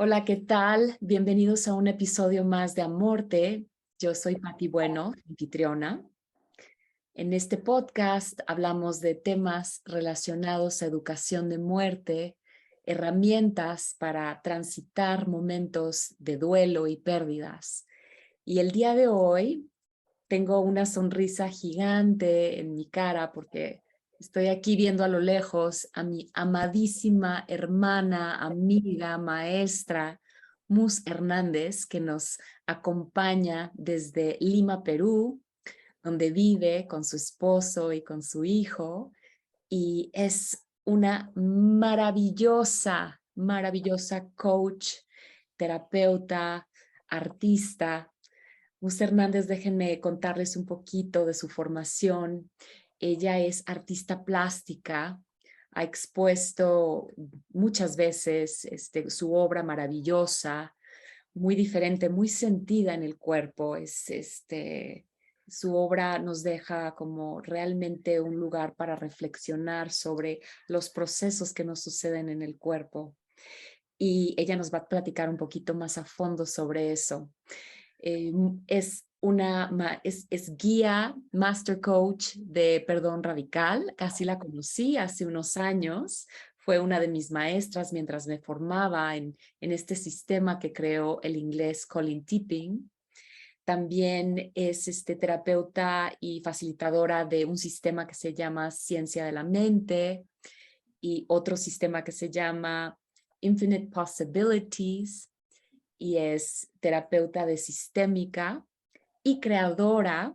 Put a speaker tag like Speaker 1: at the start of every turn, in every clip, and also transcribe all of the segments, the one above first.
Speaker 1: Hola, ¿qué tal? Bienvenidos a un episodio más de Amorte. Yo soy Pati Bueno, anfitriona. En este podcast hablamos de temas relacionados a educación de muerte, herramientas para transitar momentos de duelo y pérdidas. Y el día de hoy tengo una sonrisa gigante en mi cara porque estoy aquí viendo a lo lejos a mi amadísima hermana, amiga, maestra, Mus Hernández, que nos acompaña desde Lima, Perú, donde vive con su esposo y con su hijo. Y es una maravillosa, maravillosa coach, terapeuta, artista. Mus Hernández, déjenme contarles un poquito de su formación. Ella es artista plástica, ha expuesto muchas veces su obra maravillosa, muy diferente, muy sentida en el cuerpo. Su obra nos deja como realmente un lugar para reflexionar sobre los procesos que nos suceden en el cuerpo. Y ella nos va a platicar un poquito más a fondo sobre eso. Es guía, master coach de perdón radical. Casi la conocí hace unos años. Fue una de mis maestras mientras me formaba en este sistema que creó el inglés Colin Tipping. También es terapeuta y facilitadora de un sistema que se llama Ciencia de la Mente y otro sistema que se llama Infinite Possibilities, y es terapeuta de sistémica y creadora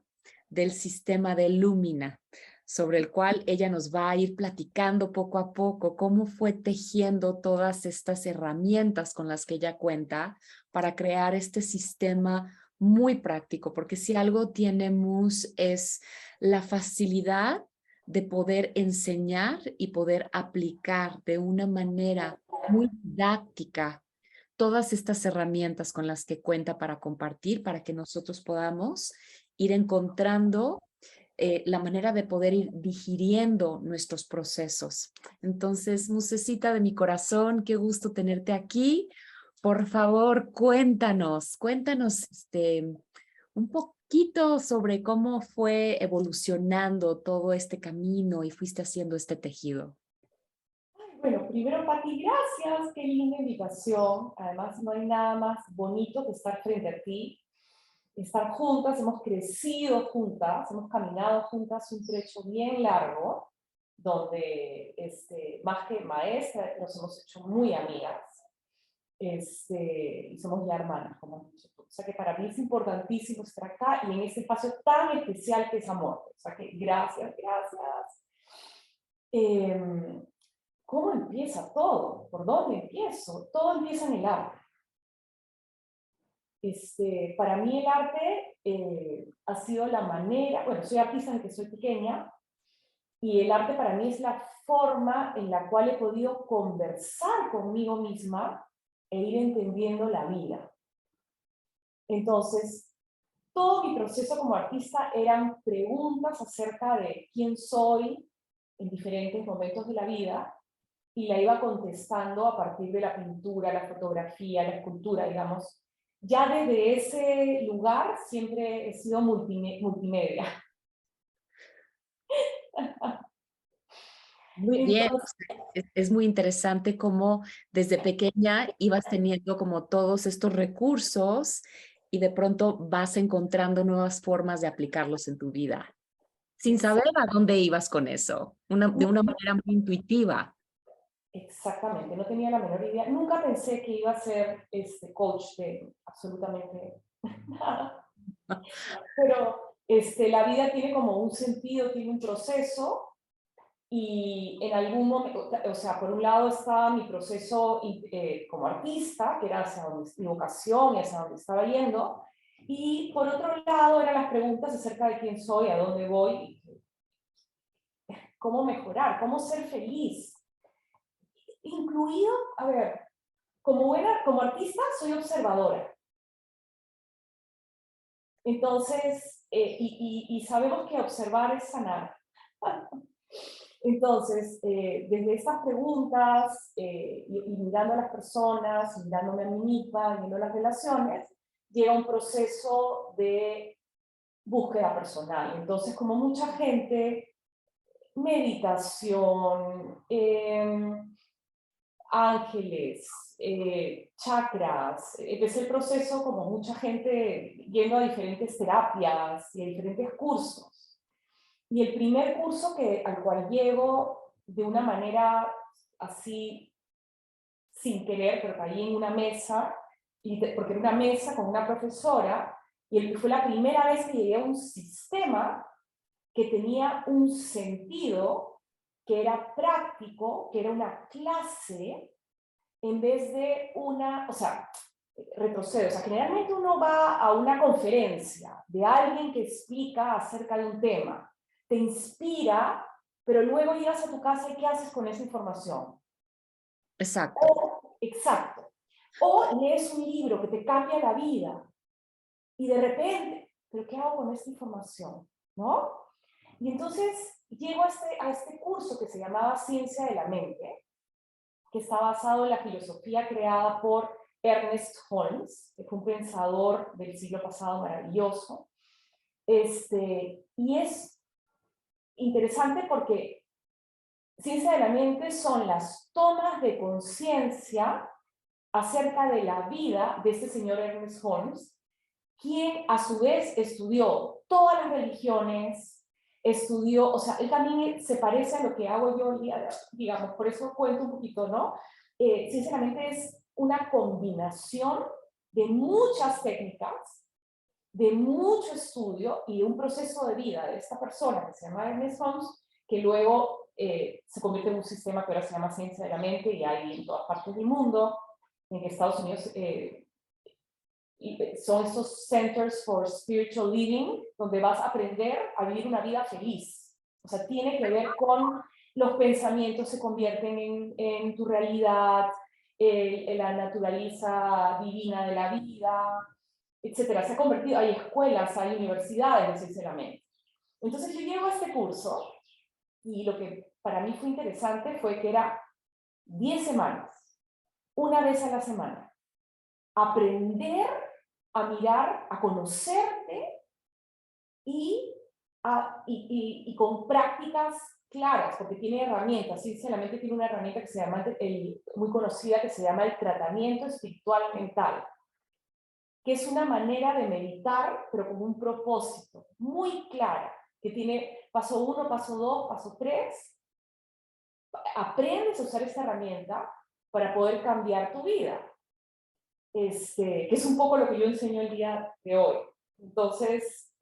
Speaker 1: del sistema de Lumina, sobre el cual ella nos va a ir platicando poco a poco cómo fue tejiendo todas estas herramientas con las que ella cuenta para crear este sistema muy práctico, porque si algo tiene Mus es la facilidad de poder enseñar y poder aplicar de una manera muy didáctica todas estas herramientas con las que cuenta para compartir, para que nosotros podamos ir encontrando la manera de poder ir digiriendo nuestros procesos. Entonces, Musecita de mi corazón, qué gusto tenerte aquí. Por favor, cuéntanos un poquito sobre cómo fue evolucionando todo este camino y fuiste haciendo este tejido.
Speaker 2: Bueno, primero, Pati, gracias, qué linda invitación. Además, no hay nada más bonito que estar frente a ti, estar juntas, hemos crecido juntas, hemos caminado juntas un trecho bien largo, donde más que maestra, nos hemos hecho muy amigas, y somos ya hermanas, como has dicho tú. O sea que para mí es importantísimo estar acá y en este espacio tan especial que es amor. O sea que gracias, gracias. ¿Cómo empieza todo? ¿Por dónde empiezo? Todo empieza en el arte. Para mí el arte ha sido la manera, bueno, soy artista desde que soy pequeña, y el arte para mí es la forma en la cual he podido conversar conmigo misma e ir entendiendo la vida. Entonces, todo mi proceso como artista eran preguntas acerca de quién soy en diferentes momentos de la vida, y la iba contestando a partir de la pintura, la fotografía, la escultura, digamos. Ya desde ese lugar siempre he sido multimedia.
Speaker 1: Muy bien, o
Speaker 2: Entonces,
Speaker 1: sea, es muy interesante cómo desde pequeña ibas teniendo como todos estos recursos y de pronto vas encontrando nuevas formas de aplicarlos en tu vida, sin saber a dónde ibas con eso, de una manera muy intuitiva.
Speaker 2: exactamente, no tenía la menor idea. Nunca pensé que iba a ser coach de absolutamente nada. Pero la vida tiene como un sentido, tiene un proceso. Y en algún momento, o sea, por un lado estaba mi proceso como artista, que era hacia donde, mi vocación, hacia donde estaba yendo, y por otro lado eran las preguntas acerca de quién soy, a dónde voy, cómo mejorar, cómo ser feliz. Incluido, a ver, como artista soy observadora. Entonces, y sabemos que observar es sanar. Entonces, desde estas preguntas, y mirando a las personas, mirándome a mí misma, viendo las relaciones, llega un proceso de búsqueda personal. Entonces, como mucha gente, meditación, ángeles, chakras, empecé el proceso como mucha gente yendo a diferentes terapias y a diferentes cursos. Y el primer curso al cual llego de una manera así, sin querer, pero caí en una mesa, porque era una mesa con una profesora, y fue la primera vez que llegué a un sistema que tenía un sentido, que era práctico, que era una clase, en vez de una, o sea, retrocedo. O sea, generalmente uno va a una conferencia de alguien que explica acerca de un tema, te inspira, pero luego llegas a tu casa y ¿qué haces con esa información?
Speaker 1: Exacto.
Speaker 2: Exacto. O lees un libro que te cambia la vida y de repente, ¿pero qué hago con esta información? ¿No? Y entonces llego a este curso que se llamaba Ciencia de la Mente, que está basado en la filosofía creada por Ernest Holmes, que fue un pensador del siglo pasado maravilloso. Y es interesante porque Ciencia de la Mente son las tomas de conciencia acerca de la vida de este señor Ernest Holmes, quien a su vez estudió todas las religiones, estudió, o sea, él también se parece a lo que hago yo hoy día, digamos, por eso cuento un poquito, ¿no? Sinceramente es una combinación de muchas técnicas, de mucho estudio y de un proceso de vida de esta persona que se llama Ernest Holmes, que luego se convierte en un sistema que ahora se llama Ciencia de la Mente y hay en todas partes del mundo. En Estados Unidos son estos Centers for Spiritual Living, donde vas a aprender a vivir una vida feliz. O sea, tiene que ver con los pensamientos se convierten en tu realidad, la naturaleza divina de la vida, etcétera. Se ha convertido, hay escuelas, hay universidades, sinceramente. Entonces yo llego a este curso y lo que para mí fue interesante fue que era 10 semanas, una vez a la semana. Aprender a mirar, a conocerte y con prácticas claras, porque tiene herramientas. Sinceramente tiene una herramienta que se llama, muy conocida, que se llama el tratamiento espiritual mental, que es una manera de meditar, pero con un propósito muy claro, que tiene paso 1, paso 2, paso 3. Aprendes a usar esta herramienta para poder cambiar tu vida. Que es un poco lo que yo enseño el día de hoy. Entonces,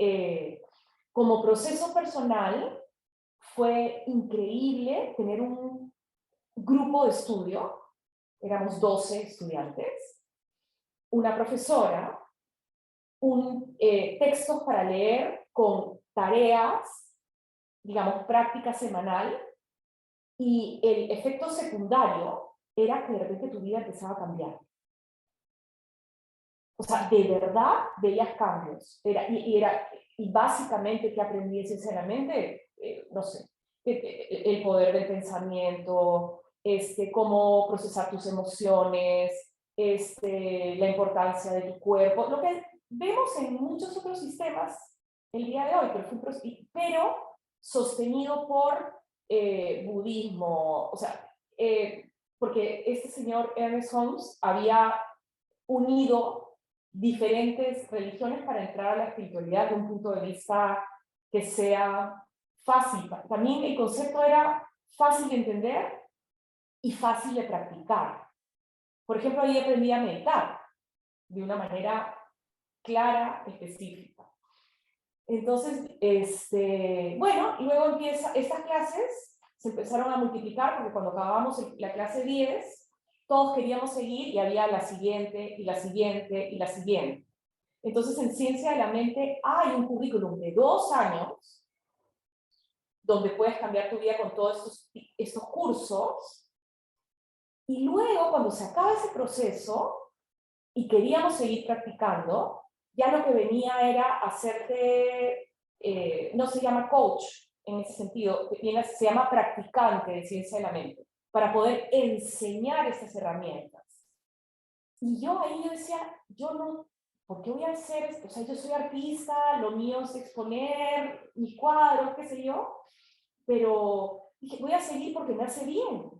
Speaker 2: como proceso personal, fue increíble tener un grupo de estudio, éramos 12 estudiantes, una profesora, textos para leer con tareas, digamos, práctica semanal, y el efecto secundario era que de repente tu vida empezaba a cambiar. O sea, de verdad veías cambios. Y básicamente, ¿qué aprendí sinceramente? No sé, el poder del pensamiento, cómo procesar tus emociones, la importancia de tu cuerpo, lo que vemos en muchos otros sistemas el día de hoy, pero sostenido por budismo, o sea, porque este señor Ernest Holmes había unido diferentes religiones para entrar a la espiritualidad de un punto de vista que sea fácil. También el concepto era fácil de entender y fácil de practicar. Por ejemplo, ahí aprendí a meditar de una manera clara, específica. Entonces, bueno, luego empieza, estas clases se empezaron a multiplicar porque cuando acabamos la clase 10, todos queríamos seguir y había la siguiente, y la siguiente, y la siguiente. Entonces, en Ciencia de la Mente hay un currículum de 2 años donde puedes cambiar tu vida con todos estos cursos. Y luego, cuando se acaba ese proceso y queríamos seguir practicando, ya lo que venía era hacerte, no se llama coach, en ese sentido, se llama practicante de ciencia de la mente, para poder enseñar estas herramientas. Y yo ahí yo decía, yo no, ¿por qué voy a hacer esto? O sea, yo soy artista, lo mío es exponer mis cuadros, qué sé yo, pero dije, voy a seguir porque me hace bien.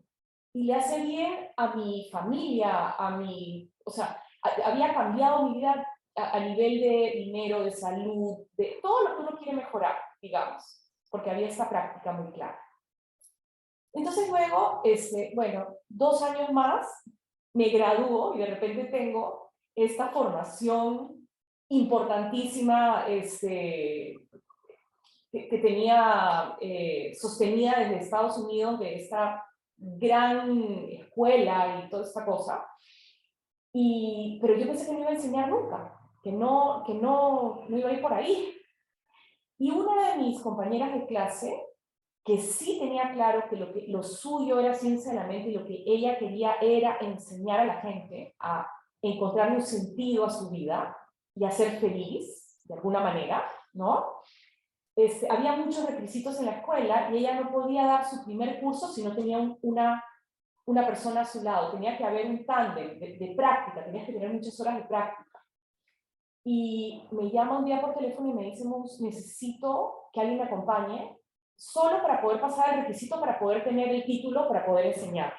Speaker 2: Y le hace bien a mi familia, o sea, había cambiado mi vida a nivel de dinero, de salud, de todo lo que uno quiere mejorar, digamos, porque había esta práctica muy clara. Entonces luego, bueno, 2 años más, me gradúo y de repente tengo esta formación importantísima que tenía sostenida desde Estados Unidos, de esta gran escuela y toda esta cosa. Pero yo pensé que no iba a enseñar nunca, que no iba a ir por ahí. Y una de mis compañeras de clase, que sí tenía claro que lo suyo era ciencia de la mente y lo que ella quería era enseñar a la gente a encontrar un sentido a su vida y a ser feliz, de alguna manera, ¿no? Había muchos requisitos en la escuela y ella no podía dar su primer curso si no tenía una persona a su lado. Tenía que haber un tándem de práctica, tenías que tener muchas horas de práctica. Y me llama un día por teléfono y me dice, necesito que alguien me acompañe, solo para poder pasar el requisito, para poder tener el título, para poder enseñar.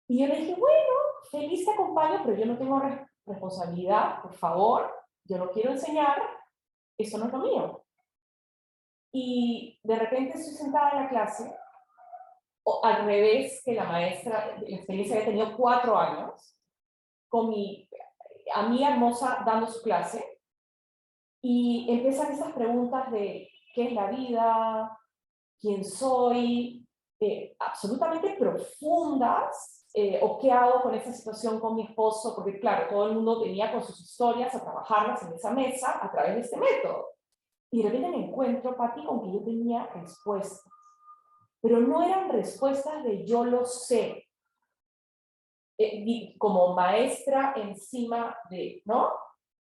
Speaker 2: Y yo le dije, bueno, feliz te acompaño, pero yo no tengo responsabilidad, por favor, yo no quiero enseñar, eso no es lo mío. Y de repente estoy sentada en la clase, o al revés que la maestra, la experiencia había tenido 4 años, con mi amiga hermosa dando su clase, y empiezan esas preguntas de qué es la vida, quién soy, absolutamente profundas, o qué hago con esta situación con mi esposo, porque claro, todo el mundo venía con sus historias a trabajarlas en esa mesa a través de este método. Y de repente me encuentro, Pati, con que yo tenía respuestas, pero no eran respuestas de yo lo sé, como maestra encima de, ¿no?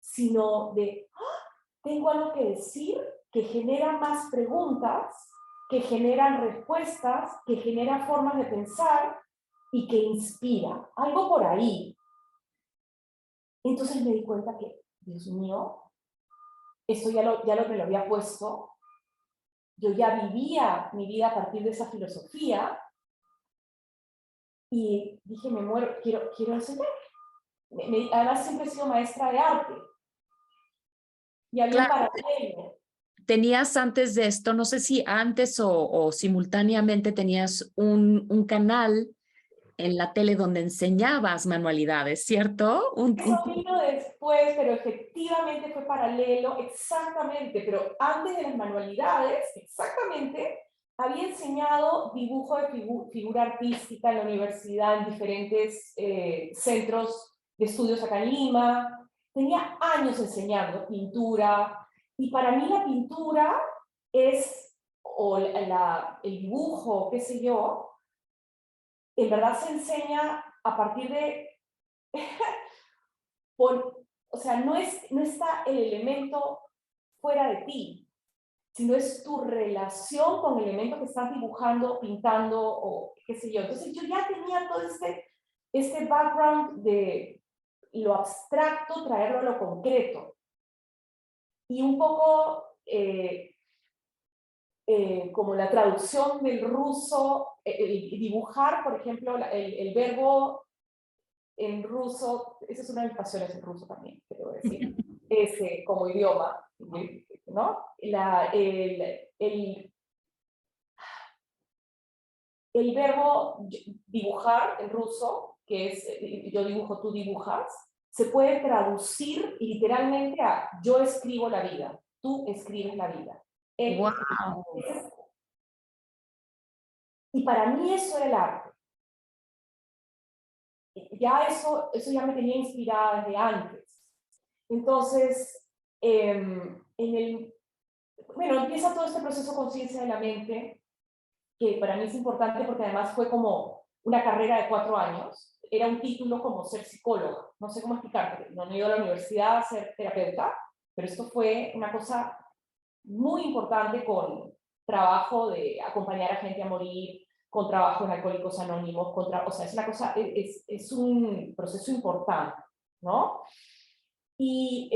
Speaker 2: Sino de, tengo algo que decir que genera más preguntas, que generan respuestas, que genera formas de pensar y que inspira. Algo por ahí. Entonces me di cuenta que, Dios mío, esto me lo había puesto. Yo ya vivía mi vida a partir de esa filosofía y dije, me muero, quiero enseñar. Además siempre he sido maestra de arte. Y había un
Speaker 1: Claro,
Speaker 2: paralelo.
Speaker 1: tenías antes de esto, no sé si antes o simultáneamente tenías un canal en la tele donde enseñabas manualidades, ¿cierto?
Speaker 2: Eso vino después, pero efectivamente fue paralelo, exactamente, pero antes de las manualidades, exactamente, había enseñado dibujo de figura artística en la universidad, en diferentes centros de estudios acá en Lima. Tenía años enseñando pintura, y para mí la pintura es, o el dibujo, qué sé yo, en verdad se enseña a partir de o sea, no está el elemento fuera de ti, sino es tu relación con el elemento que estás dibujando, pintando o qué sé yo. Entonces yo ya tenía todo este background de lo abstracto, traerlo a lo concreto. Y un poco como la traducción del ruso, el dibujar, por ejemplo, el verbo en ruso, esa es una de mis pasiones en ruso también, quiero decir, como idioma, ¿no? El verbo dibujar en ruso, que es yo dibujo, tú dibujas, se puede traducir literalmente a yo escribo la vida, tú escribes la vida.
Speaker 1: Wow.
Speaker 2: Y para mí eso era el arte. Ya eso ya me tenía inspirada desde antes. Entonces, bueno, empieza todo este proceso conciencia de la mente, que para mí es importante porque además fue como una carrera de 4 años. Era un título como ser psicóloga. No sé cómo explicarte. No he ido a la universidad a ser terapeuta, pero esto fue una cosa muy importante con trabajo de acompañar a gente a morir, con trabajo en Alcohólicos Anónimos, o sea, es una cosa, es un proceso importante, ¿no? Y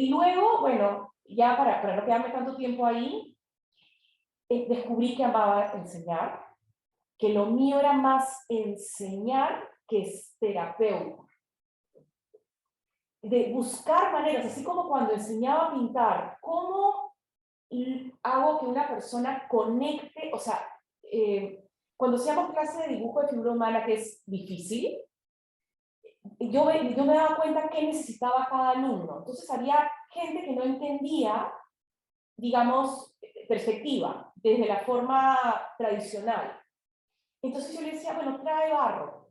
Speaker 2: luego, bueno, ya para no quedarme tanto tiempo ahí, descubrí que amaba enseñar, que lo mío era más enseñar que es terapeuta. De buscar maneras, así como cuando enseñaba a pintar, ¿cómo hago que una persona conecte? O sea, cuando hacíamos clase de dibujo de figura humana, que es difícil, yo me daba cuenta qué necesitaba cada alumno. Entonces había gente que no entendía, digamos, perspectiva, desde la forma tradicional. Entonces yo le decía, bueno, trae barro,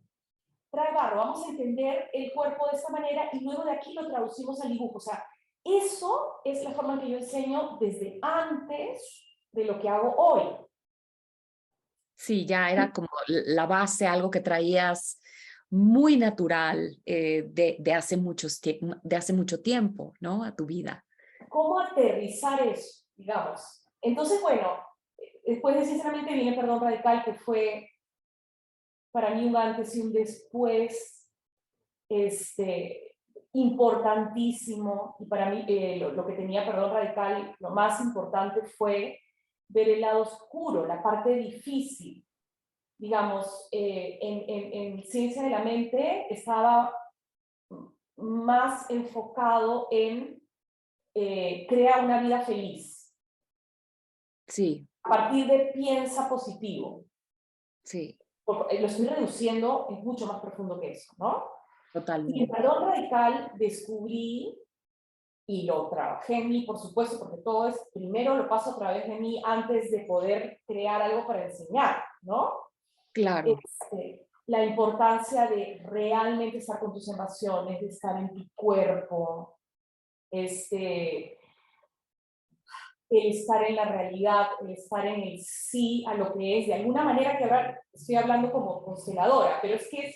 Speaker 2: vamos a entender el cuerpo de esta manera y luego de aquí lo traducimos al dibujo. O sea, eso es la forma en que yo enseño desde antes de lo que hago hoy.
Speaker 1: Sí, ya era como la base, algo que traías muy natural de hace de hace mucho tiempo, ¿no? A tu vida.
Speaker 2: ¿Cómo aterrizar eso, digamos? Entonces, bueno, después de sinceramente viene Perdón Radical, que fue para mí un antes y un después, importantísimo, y para mí lo que tenía Perdón Radical, lo más importante fue ver el lado oscuro, la parte difícil. Digamos, en Ciencia de la Mente estaba más enfocado en crear una vida feliz.
Speaker 1: Sí,
Speaker 2: A partir de piensa positivo.
Speaker 1: sí,
Speaker 2: Lo estoy reduciendo, es mucho más profundo que eso, ¿no? Y en
Speaker 1: totalmente.
Speaker 2: Perdón Radical descubrí, y lo trabajé en mí, por supuesto, porque todo es, primero lo paso a través de mí antes de poder crear algo para enseñar, ¿no?
Speaker 1: Claro.
Speaker 2: La importancia de realmente estar con tus emociones, de estar en tu cuerpo, el estar en la realidad, el estar en el sí a lo que es, de alguna manera que ahora estoy hablando como consteladora, pero es que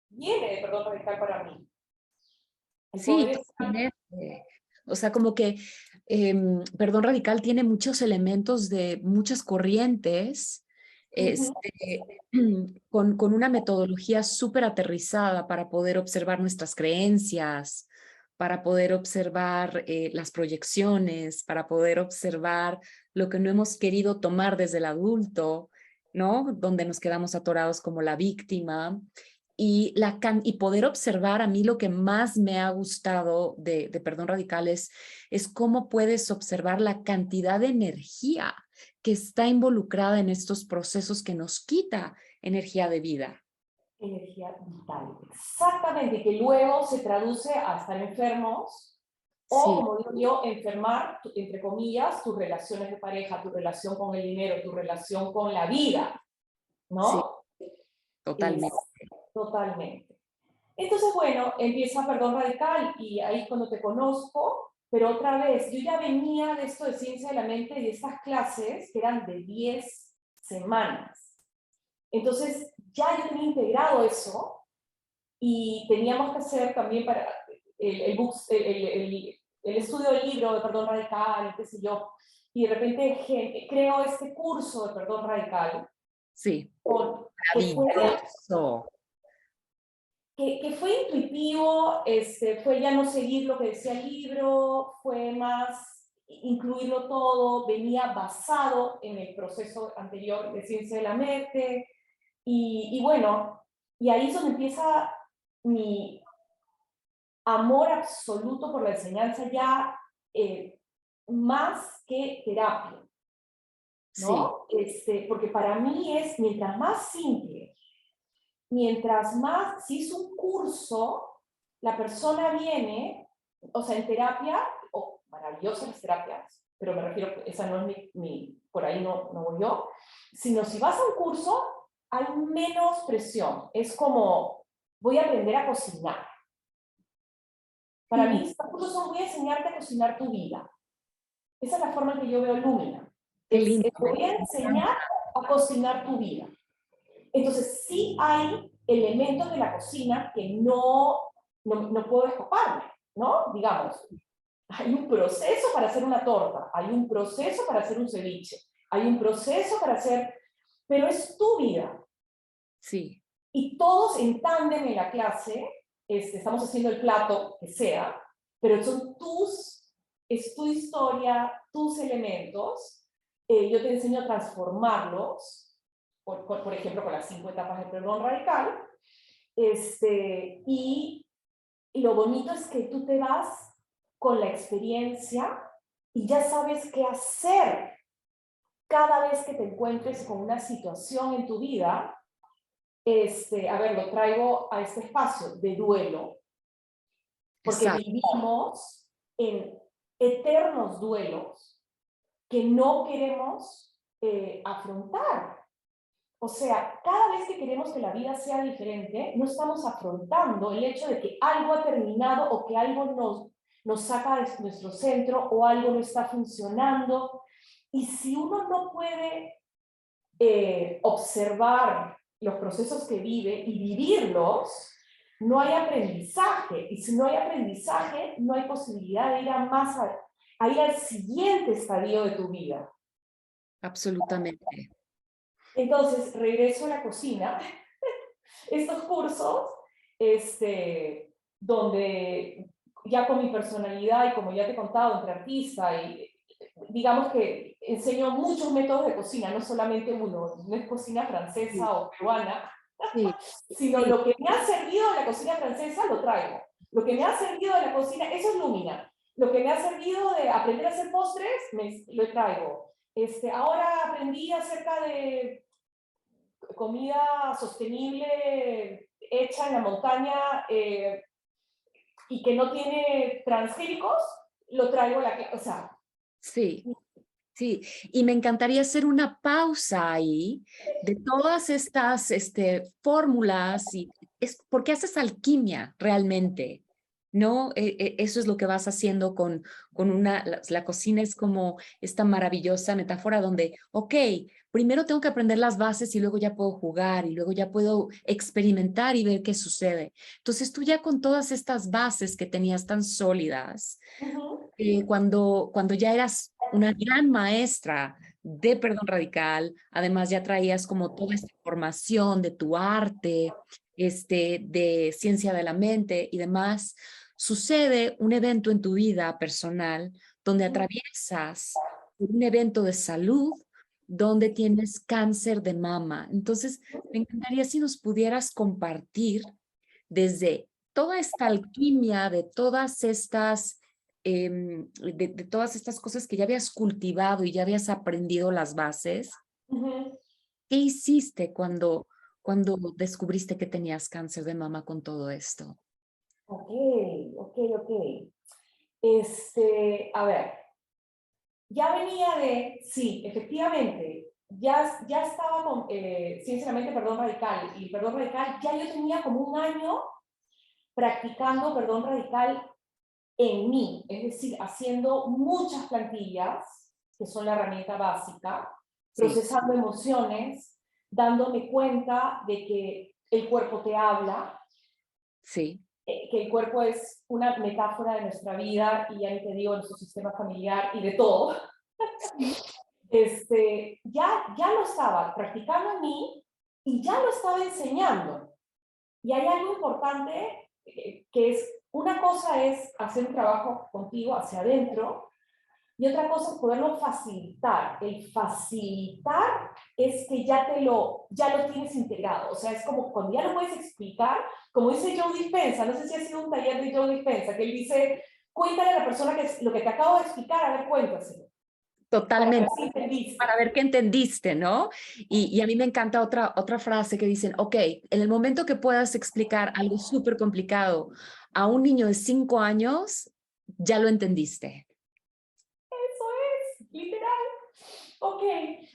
Speaker 2: viene de Perdón Radical para mí. El
Speaker 1: Sí,
Speaker 2: poder estar,
Speaker 1: totalmente. O sea, como que Perdón Radical tiene muchos elementos de muchas corrientes, con una metodología súper aterrizada para poder observar nuestras creencias, para poder observar las proyecciones, para poder observar lo que no hemos querido tomar desde el adulto, ¿no? Donde nos quedamos atorados como la víctima y poder observar. A mí lo que más me ha gustado de Perdón Radical es cómo puedes observar la cantidad de energía que está involucrada en estos procesos que nos quita energía de vida.
Speaker 2: energía vital, exactamente, que luego se traduce a estar enfermos, o
Speaker 1: Sí,
Speaker 2: como digo yo, enfermar, entre comillas, tus relaciones de pareja, tu relación con el dinero, tu relación con la vida,
Speaker 1: sí,
Speaker 2: ¿no? Es,
Speaker 1: totalmente.
Speaker 2: totalmente. Entonces, bueno, empieza Perdón Radical y ahí es cuando te conozco, pero otra vez, yo ya venía de esto de Ciencia de la Mente y de estas clases que eran de 10 semanas. Entonces, ya yo tenía integrado eso y teníamos que hacer también para el estudio del libro de Perdón Radical, qué sé yo, y de repente creo este curso de Perdón Radical,
Speaker 1: Sí,
Speaker 2: que fue
Speaker 1: maravilloso.
Speaker 2: que fue intuitivo, fue ya no seguir lo que decía el libro, fue más incluirlo todo, venía basado en el proceso anterior de Ciencia de la Mente, y bueno, y ahí es donde empieza mi amor absoluto por la enseñanza ya, más que terapia,
Speaker 1: Sí,
Speaker 2: ¿no? Porque para mí es, mientras más simple, mientras más, si es un curso, la persona viene, o sea, en terapia, maravillosas las terapias, pero me refiero, esa no es por ahí no voy yo, sino si vas a un curso, hay menos presión, es como, voy a aprender a cocinar. Para mí, estos cursos son, voy a enseñarte a cocinar tu vida. Esa es la forma en que yo veo Lumina.
Speaker 1: qué lindo.
Speaker 2: Te voy a enseñar a cocinar tu vida. Entonces, sí hay elementos de la cocina que no puedo escaparme, ¿no? Digamos, hay un proceso para hacer una torta, hay un proceso para hacer un ceviche, hay un proceso para hacer, pero es tu vida.
Speaker 1: Sí.
Speaker 2: Y todos en tándem en la clase, estamos haciendo el plato que sea, pero son es tu historia, tus elementos. Yo te enseño a transformarlos, por ejemplo, con las 5 etapas del perdón radical. Y lo bonito es que tú te vas con la experiencia y ya sabes qué hacer cada vez que te encuentres con una situación en tu vida. A ver, lo traigo a este espacio de duelo, porque
Speaker 1: Exacto.
Speaker 2: vivimos en eternos duelos que no queremos afrontar. O sea, cada vez que queremos que la vida sea diferente, no estamos afrontando el hecho de que algo ha terminado o que algo nos saca de nuestro centro o algo no está funcionando. Y si uno no puede observar los procesos que vive y vivirlos, no hay aprendizaje. Y si no hay aprendizaje, no hay posibilidad de ir a ir al siguiente estadio de tu vida.
Speaker 1: Absolutamente.
Speaker 2: Entonces, regreso a la cocina. Estos cursos, donde ya con mi personalidad y como ya te he contado, entre artista y digamos que enseño muchos métodos de cocina, no solamente uno, no es cocina
Speaker 1: Sí,
Speaker 2: francesa o peruana,
Speaker 1: sí,
Speaker 2: sino
Speaker 1: sí.
Speaker 2: lo que me ha servido de la cocina francesa lo traigo. Lo que me ha servido de la cocina, eso es Lumina. Lo que me ha servido de aprender a hacer postres, lo traigo. Ahora aprendí acerca de comida sostenible hecha en la montaña y que no tiene transgénicos, lo traigo a la... O sea,
Speaker 1: Sí. Sí, y me encantaría hacer una pausa ahí de todas estas fórmulas y es porque haces alquimia realmente, ¿no? Eso es lo que vas haciendo con la cocina es como esta maravillosa metáfora donde, ok, primero tengo que aprender las bases y luego ya puedo jugar y luego ya puedo experimentar y ver qué sucede. Entonces tú ya con todas estas bases que tenías tan sólidas, cuando ya eras una gran maestra de perdón radical, además ya traías como toda esta formación de tu arte, de ciencia de la mente y demás, sucede un evento en tu vida personal donde atraviesas un evento de salud donde tienes cáncer de mama. Entonces, me encantaría si nos pudieras compartir desde toda esta alquimia, de todas estas de todas estas cosas que ya habías cultivado y ya habías aprendido las bases, ¿qué hiciste cuando descubriste que tenías cáncer de mama con todo esto?
Speaker 2: ok, ok. A ver, ya venía de, sí, efectivamente, ya estaba con Ciencia de la Mente, Perdón Radical, y Perdón Radical, ya yo tenía como un año practicando perdón radical en mí, es decir, haciendo muchas plantillas, que son la herramienta básica,
Speaker 1: Sí,
Speaker 2: procesando emociones, dándome cuenta de que el cuerpo te habla,
Speaker 1: sí,
Speaker 2: que el cuerpo es una metáfora de nuestra vida, y ya ni te digo, de nuestro sistema familiar y de todo.
Speaker 1: sí,
Speaker 2: Ya lo estaba practicando en mí y ya lo estaba enseñando. Y hay algo importante que es, una cosa es hacer un trabajo contigo hacia adentro y otra cosa es poderlo facilitar. El facilitar es que ya lo tienes integrado. O sea, es como cuando ya lo puedes explicar, como dice Joe Dispenza, no sé si ha sido un taller de Joe Dispenza, que él dice, cuéntale a la persona que lo que te acabo de explicar, a ver, cuéntaselo, para ver
Speaker 1: totalmente.
Speaker 2: si
Speaker 1: Para
Speaker 2: entendiste.
Speaker 1: ver qué entendiste, ¿no? Y a mí me encanta otra frase que dicen, ok, en el momento que puedas explicar algo súper complicado a un niño de 5 años, ya lo entendiste.
Speaker 2: Eso es, literal. Ok,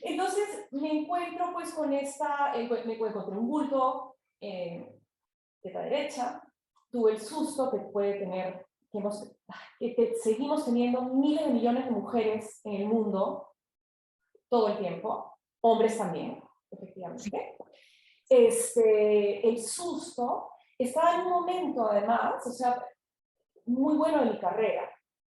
Speaker 2: entonces me encuentro pues con me encontré un bulto de la derecha, tuve el susto que puede tener, que seguimos teniendo miles de millones de mujeres en el mundo todo el tiempo, hombres también,
Speaker 1: Sí,
Speaker 2: efectivamente. El susto estaba en un momento además, o sea, muy bueno de mi carrera,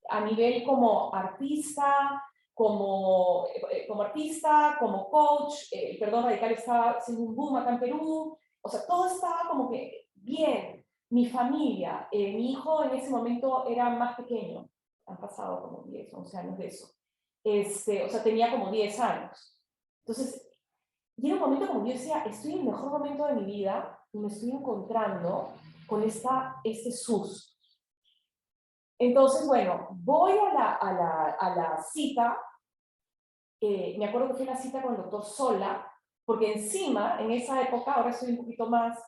Speaker 2: a nivel como artista, como artista, como coach, el perdón radical estaba haciendo un boom acá en Perú, o sea, todo estaba como que bien. Mi familia, mi hijo en ese momento era más pequeño, han pasado como 10, 11 años de eso, o sea, tenía como 10 años. Entonces, y era un momento como yo decía, estoy en el mejor momento de mi vida y me estoy encontrando con este susto. Entonces, bueno, voy a la cita, me acuerdo que fue una cita con el doctor sola, porque encima, en esa época, ahora estoy un poquito más,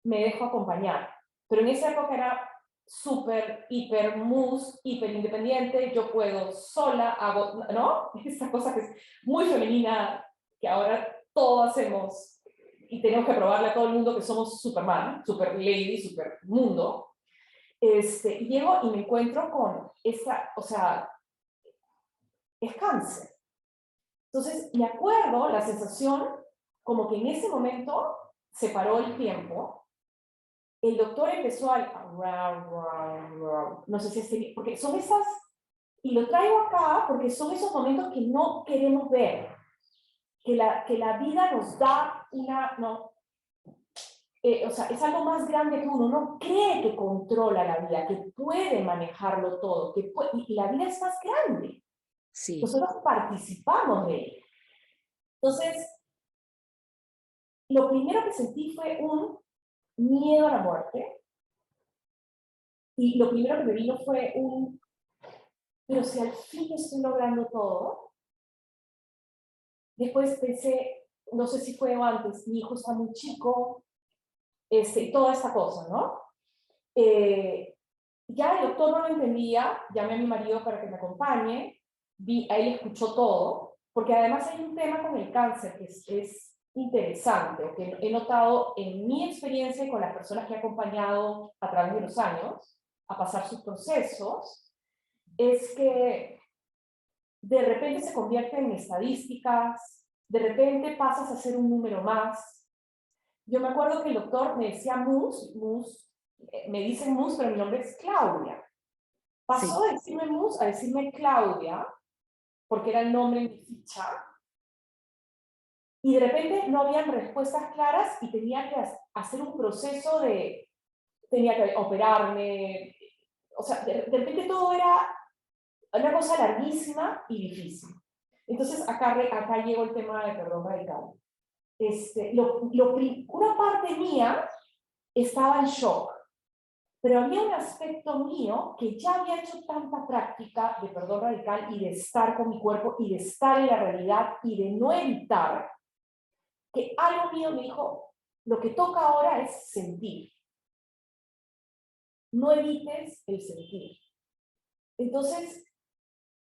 Speaker 2: me dejo acompañar, pero en esa época era súper, hiper mus, hiper independiente, yo puedo sola, hago, ¿no? Esta cosa que es muy femenina, que ahora todos hacemos, y tenemos que probarle a todo el mundo que somos Superman, super lady, super mundo. Llego y me encuentro con esta, o sea, es cáncer. Entonces, me acuerdo la sensación como que en ese momento se paró el tiempo, el doctor empezó no sé si es, porque son esas, y lo traigo acá porque son esos momentos que no queremos ver, que la vida nos da una, no, o sea, es algo más grande que uno, uno cree que controla la vida, que puede manejarlo todo, y la vida es más grande.
Speaker 1: Sí,
Speaker 2: Nosotros participamos de ella. Entonces, lo primero que sentí fue un miedo a la muerte, y lo primero que me vino fue pero si al fin estoy logrando todo. Después pensé, no sé si fue antes, mi hijo está muy chico, y toda esta cosa, ¿no? Ya el doctor no lo entendía, llamé a mi marido para que me acompañe, a él escuchó todo, porque además hay un tema con el cáncer que es interesante, o que he notado en mi experiencia y con las personas que he acompañado a través de los años a pasar sus procesos, es que de repente se convierte en estadísticas, de repente pasas a ser un número más. Yo me acuerdo que el doctor me decía me dicen Mus, pero mi nombre es Claudia.
Speaker 1: sí,
Speaker 2: Pasó de decirme Mus a decirme Claudia, porque era el nombre en mi ficha, y de repente no habían respuestas claras y tenía que hacer un proceso tenía que operarme, o sea, de repente todo era una cosa larguísima y difícil. Entonces, acá llegó el tema de perdón radical. Una parte mía estaba en shock, pero había un aspecto mío que ya había hecho tanta práctica de perdón radical y de estar con mi cuerpo y de estar en la realidad y de no evitar, que algo mío me dijo, lo que toca ahora es sentir. No evites el sentir. Entonces,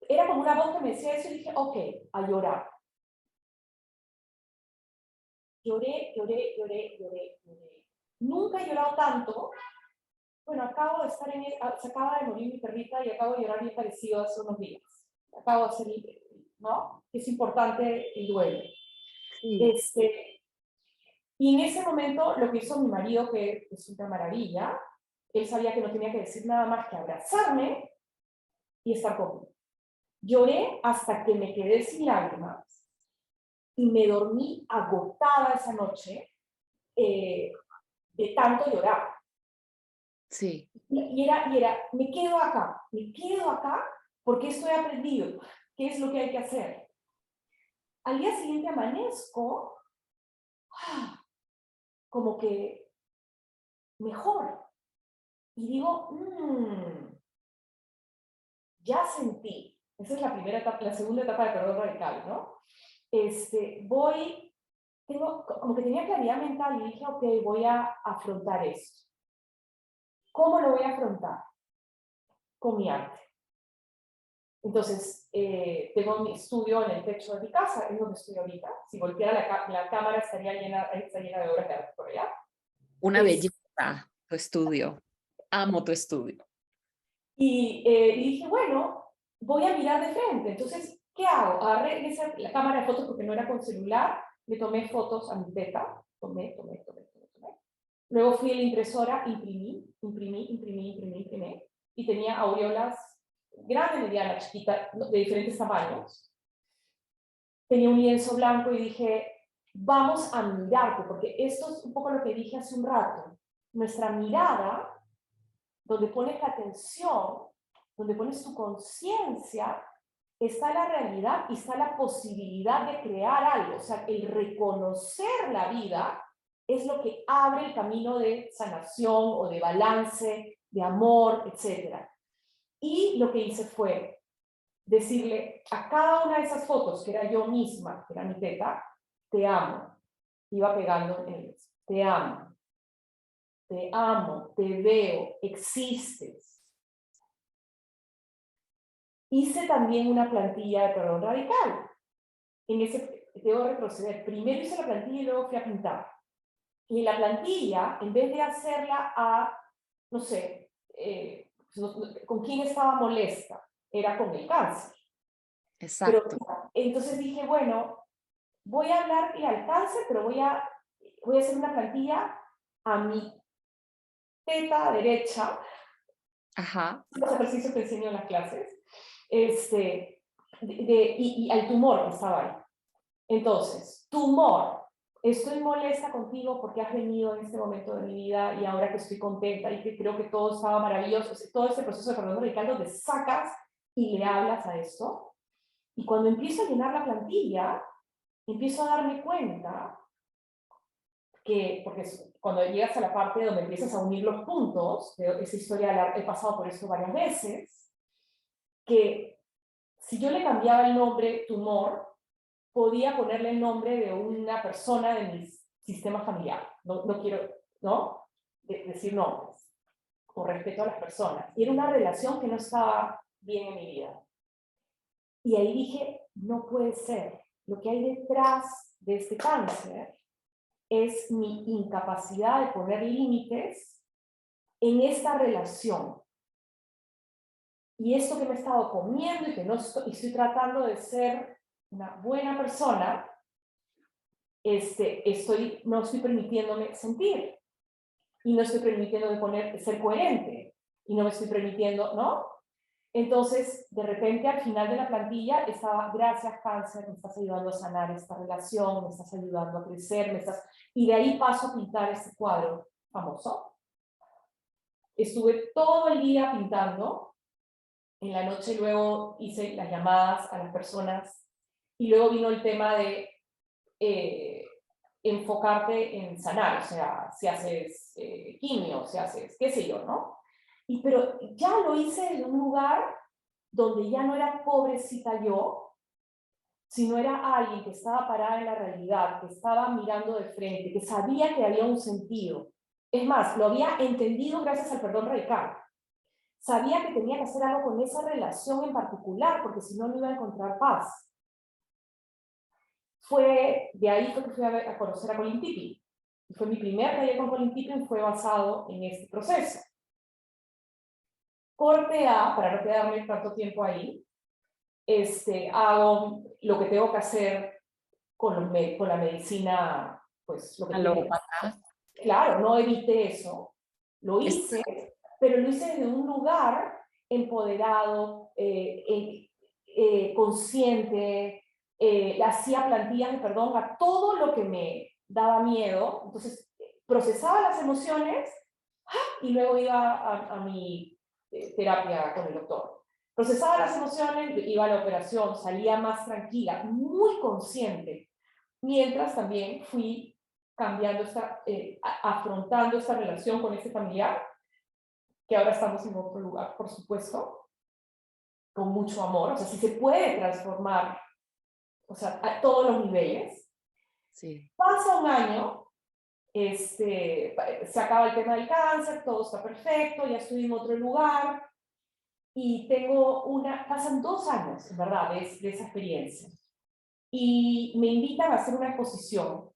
Speaker 2: era como una voz que me decía eso y dije, ok, a llorar. Lloré, lloré, lloré, lloré, lloré. Nunca he llorado tanto. Bueno, acabo de estar se acaba de morir mi perrita y acabo de llorar bien parecido hace unos días. Acabo de ser, ¿no? Es importante el duelo.
Speaker 1: sí.
Speaker 2: Y en ese momento lo que hizo mi marido, que es una maravilla, él sabía que no tenía que decir nada más que abrazarme y estar conmigo. Lloré hasta que me quedé sin lágrimas y me dormí agotada esa noche de tanto llorar.
Speaker 1: Sí,
Speaker 2: Y era, me quedo acá porque esto he aprendido, qué es lo que hay que hacer. Al día siguiente amanezco como que mejor. Y digo, ya sentí. Esa es la primera etapa, la segunda etapa de perdón radical, ¿no? Como que tenía claridad mental y dije, ok, voy a afrontar esto. ¿Cómo lo voy a afrontar? Con mi arte. Entonces, tengo mi estudio en el techo de mi casa, es donde estoy ahorita. Si volteara la cámara estaría llena de obras de arte por allá.
Speaker 1: una
Speaker 2: Es,
Speaker 1: belleza tu estudio. Amo tu estudio.
Speaker 2: y dije, bueno, voy a mirar de frente. Entonces, ¿qué hago? Agarré la cámara de fotos porque no era con celular, le tomé fotos a mi teta, tomé. Luego fui a la impresora, imprimí, y tenía aureolas grandes, medianas, chiquitas, de diferentes tamaños. tenía un lienzo blanco y dije, vamos a mirarte, porque esto es un poco lo que dije hace un rato. Nuestra mirada, donde pones la atención, donde pones tu conciencia, está la realidad y está la posibilidad de crear algo. O sea, el reconocer la vida es lo que abre el camino de sanación o de balance, de amor, etc. Y lo que hice fue decirle a cada una de esas fotos, que era yo misma, que era mi teta, te amo. Iba pegando en ellos. Te amo, te veo, existes. Hice también una plantilla de perdón radical. En ese, debo retroceder. Primero hice la plantilla y luego fui a pintar. Y en la plantilla, en vez de hacerla a, no sé, con quién estaba molesta, era con el cáncer. Pero
Speaker 1: Exacto.
Speaker 2: entonces dije, bueno, voy a hablarle al cáncer, pero voy a hacer una plantilla a mi teta derecha,
Speaker 1: Ajá.
Speaker 2: los ejercicios que enseño en las clases, y al tumor que estaba ahí. Entonces, tumor, estoy molesta contigo porque has venido en este momento de mi vida y ahora que estoy contenta y que creo que todo estaba maravilloso, todo este proceso de perdón radical donde sacas y le hablas a esto. Y cuando empiezo a llenar la plantilla, empiezo a darme cuenta que, porque cuando llegas a la parte donde empiezas a unir los puntos, esa historia he pasado por esto varias veces, que si yo le cambiaba el nombre tumor, podía ponerle el nombre de una persona de mi sistema familiar. No quiero, ¿no? Decir nombres, con respeto a las personas. Y era una relación que no estaba bien en mi vida. Y ahí dije, no puede ser. Lo que hay detrás de este cáncer es mi incapacidad de poner límites en esta relación. Y esto que me he estado comiendo y que no estoy tratando de ser una buena persona, no estoy permitiéndome sentir. Y no estoy permitiéndome ser coherente. Y no me estoy permitiendo, ¿no? Entonces, de repente, al final de la plantilla estaba, gracias cáncer, me estás ayudando a sanar esta relación, me estás ayudando a crecer, y de ahí paso a pintar este cuadro famoso. Estuve todo el día pintando, en la noche luego hice las llamadas a las personas, y luego vino el tema de enfocarte en sanar, o sea, si haces quimio, si haces, qué sé yo, ¿no? Pero ya lo hice en un lugar donde ya no era pobrecita yo, sino era alguien que estaba parada en la realidad, que estaba mirando de frente, que sabía que había un sentido. Es más, lo había entendido gracias al perdón radical. Sabía que tenía que hacer algo con esa relación en particular, porque si no, no iba a encontrar paz. Fue de ahí que fui a conocer a Colin Tipping. Y fue mi primer taller con Colin Tipping, fue basado en este proceso. Corte A, para no quedarme tanto tiempo ahí, hago lo que tengo que hacer con la medicina, pues lo que tiene que hacer.
Speaker 1: Alópata.
Speaker 2: Claro, no evité eso, lo hice, pero lo hice desde un lugar empoderado, consciente, hacía plantillas de perdón a todo lo que me daba miedo, entonces procesaba las emociones y luego iba a mi terapia con el doctor. Procesaba las emociones, iba a la operación, salía más tranquila, muy consciente, mientras también fui cambiando afrontando esta relación con este familiar, que ahora estamos en otro lugar, por supuesto, con mucho amor, o sea, si se puede transformar, o sea, a todos los niveles.
Speaker 1: Sí.
Speaker 2: Pasa un año, se acaba el tema del cáncer, todo está perfecto, ya estoy en otro lugar, y pasan 2 años, en verdad, de esa experiencia. Y me invitan a hacer una exposición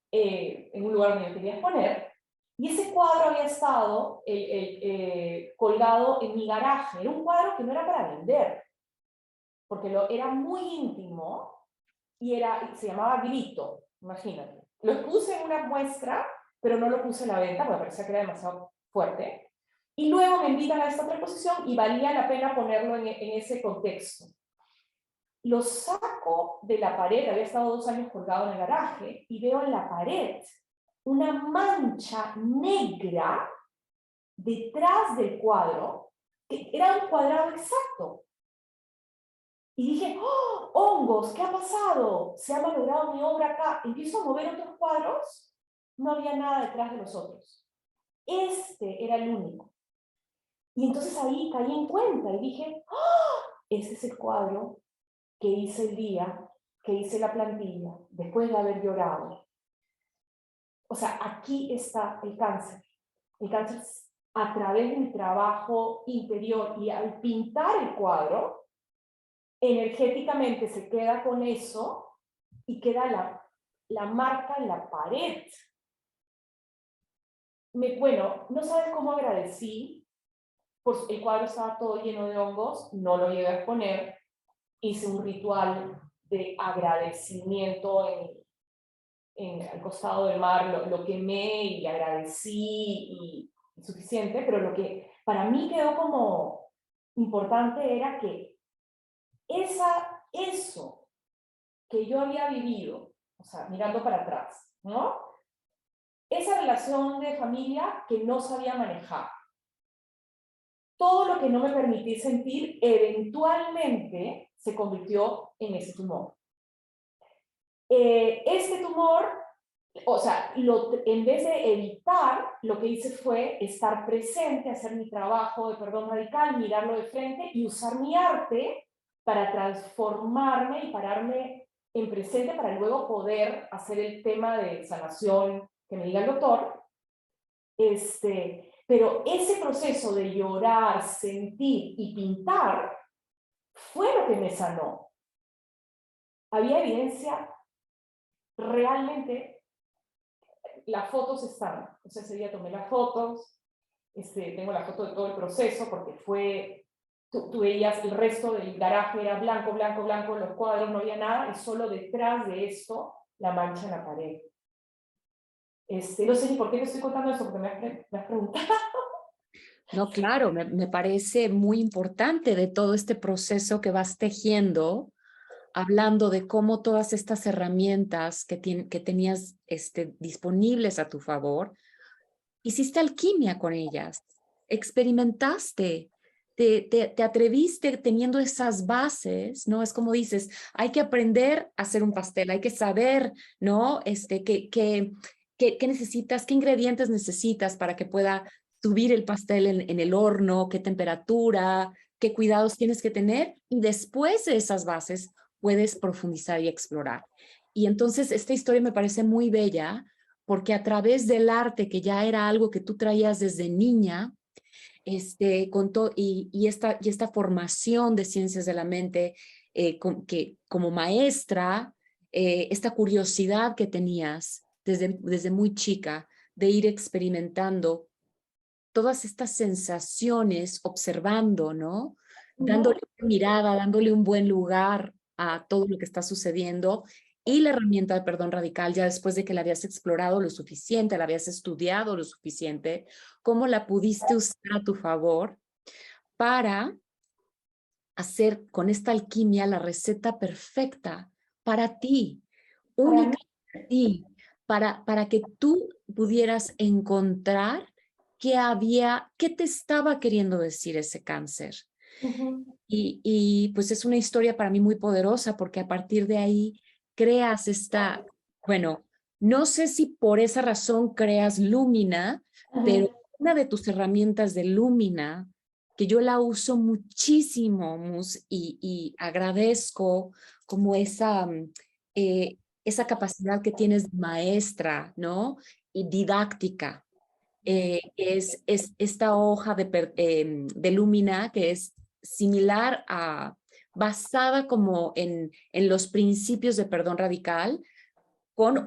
Speaker 2: en un lugar donde yo quería exponer, y ese cuadro había estado colgado en mi garaje. Era un cuadro que no era para vender, porque era muy íntimo, y se llamaba Grito, imagínate. Lo puse en una muestra, pero no lo puse en la venta, porque me parecía que era demasiado fuerte. Y luego me invitan a esta otra exposición y valía la pena ponerlo en ese contexto. lo saco de la pared, había estado 2 años colgado en el garaje, y veo en la pared una mancha negra detrás del cuadro, que era un cuadrado exacto. Y dije, ¡oh, hongos! ¿Qué ha pasado? ¿Se ha malogrado mi obra acá? Empiezo a mover otros cuadros, no había nada detrás de los otros. Este era el único. Y entonces ahí caí en cuenta y dije, ¡oh! Ese es el cuadro que hice el día, que hice la plantilla, después de haber llorado. O sea, aquí está el cáncer. El cáncer a través de mi trabajo interior y al pintar el cuadro, energéticamente se queda con eso y queda la marca en la pared. Bueno, no sabes cómo agradecí, pues el cuadro estaba todo lleno de hongos, no lo llegué a exponer, hice un ritual de agradecimiento al costado del mar, lo quemé y agradecí y suficiente, pero lo que para mí quedó como importante era que eso que yo había vivido, o sea, mirando para atrás, ¿no? Esa relación de familia que no sabía manejar, todo lo que no me permití sentir, eventualmente se convirtió en ese tumor. Este tumor, o sea, en vez de evitar, lo que hice fue estar presente, hacer mi trabajo de perdón radical, mirarlo de frente y usar mi arte para transformarme y pararme en presente para luego poder hacer el tema de sanación que me diga el doctor. Pero ese proceso de llorar, sentir y pintar fue lo que me sanó. Había evidencia realmente, las fotos están, o sea, ese día tomé las fotos, tengo la foto de todo el proceso porque fue, tú veías el resto del garaje era blanco, blanco, blanco, los cuadros no había nada y solo detrás de esto la mancha en la pared. No sé ni por qué te estoy contando eso porque me has preguntado.
Speaker 1: No, claro, me parece muy importante de todo este proceso que vas tejiendo, hablando de cómo todas estas herramientas que tenías disponibles a tu favor, hiciste alquimia con ellas, experimentaste, te atreviste teniendo esas bases, ¿no? Es como dices, hay que aprender a hacer un pastel, hay que saber, ¿no? ¿Qué necesitas, qué ingredientes necesitas para que pueda subir el pastel en el horno, qué temperatura, qué cuidados tienes que tener, y después de esas bases puedes profundizar y explorar. Y entonces esta historia me parece muy bella porque a través del arte, que ya era algo que tú traías desde niña, y esta formación de ciencias de la mente, que como maestra, esta curiosidad que tenías desde muy chica de ir experimentando todas estas sensaciones, observando, ¿no? Dándole una mirada, dándole un buen lugar a todo lo que está sucediendo. Y la herramienta de perdón radical, ya después de que la habías explorado lo suficiente, la habías estudiado lo suficiente, ¿cómo la pudiste usar a tu favor para hacer con esta alquimia la receta perfecta para ti,
Speaker 2: Para mí,
Speaker 1: única para ti, para que tú pudieras encontrar qué te estaba queriendo decir ese cáncer? Y pues es una historia para mí muy poderosa porque a partir de ahí creas bueno, no sé si por esa razón creas Lumina, pero una de tus herramientas de Lumina, que yo la uso muchísimo, Mus, y agradezco como esa capacidad que tienes de maestra, ¿no? Y didáctica. Es esta hoja de Lumina que es similar basada como en los principios de perdón radical, con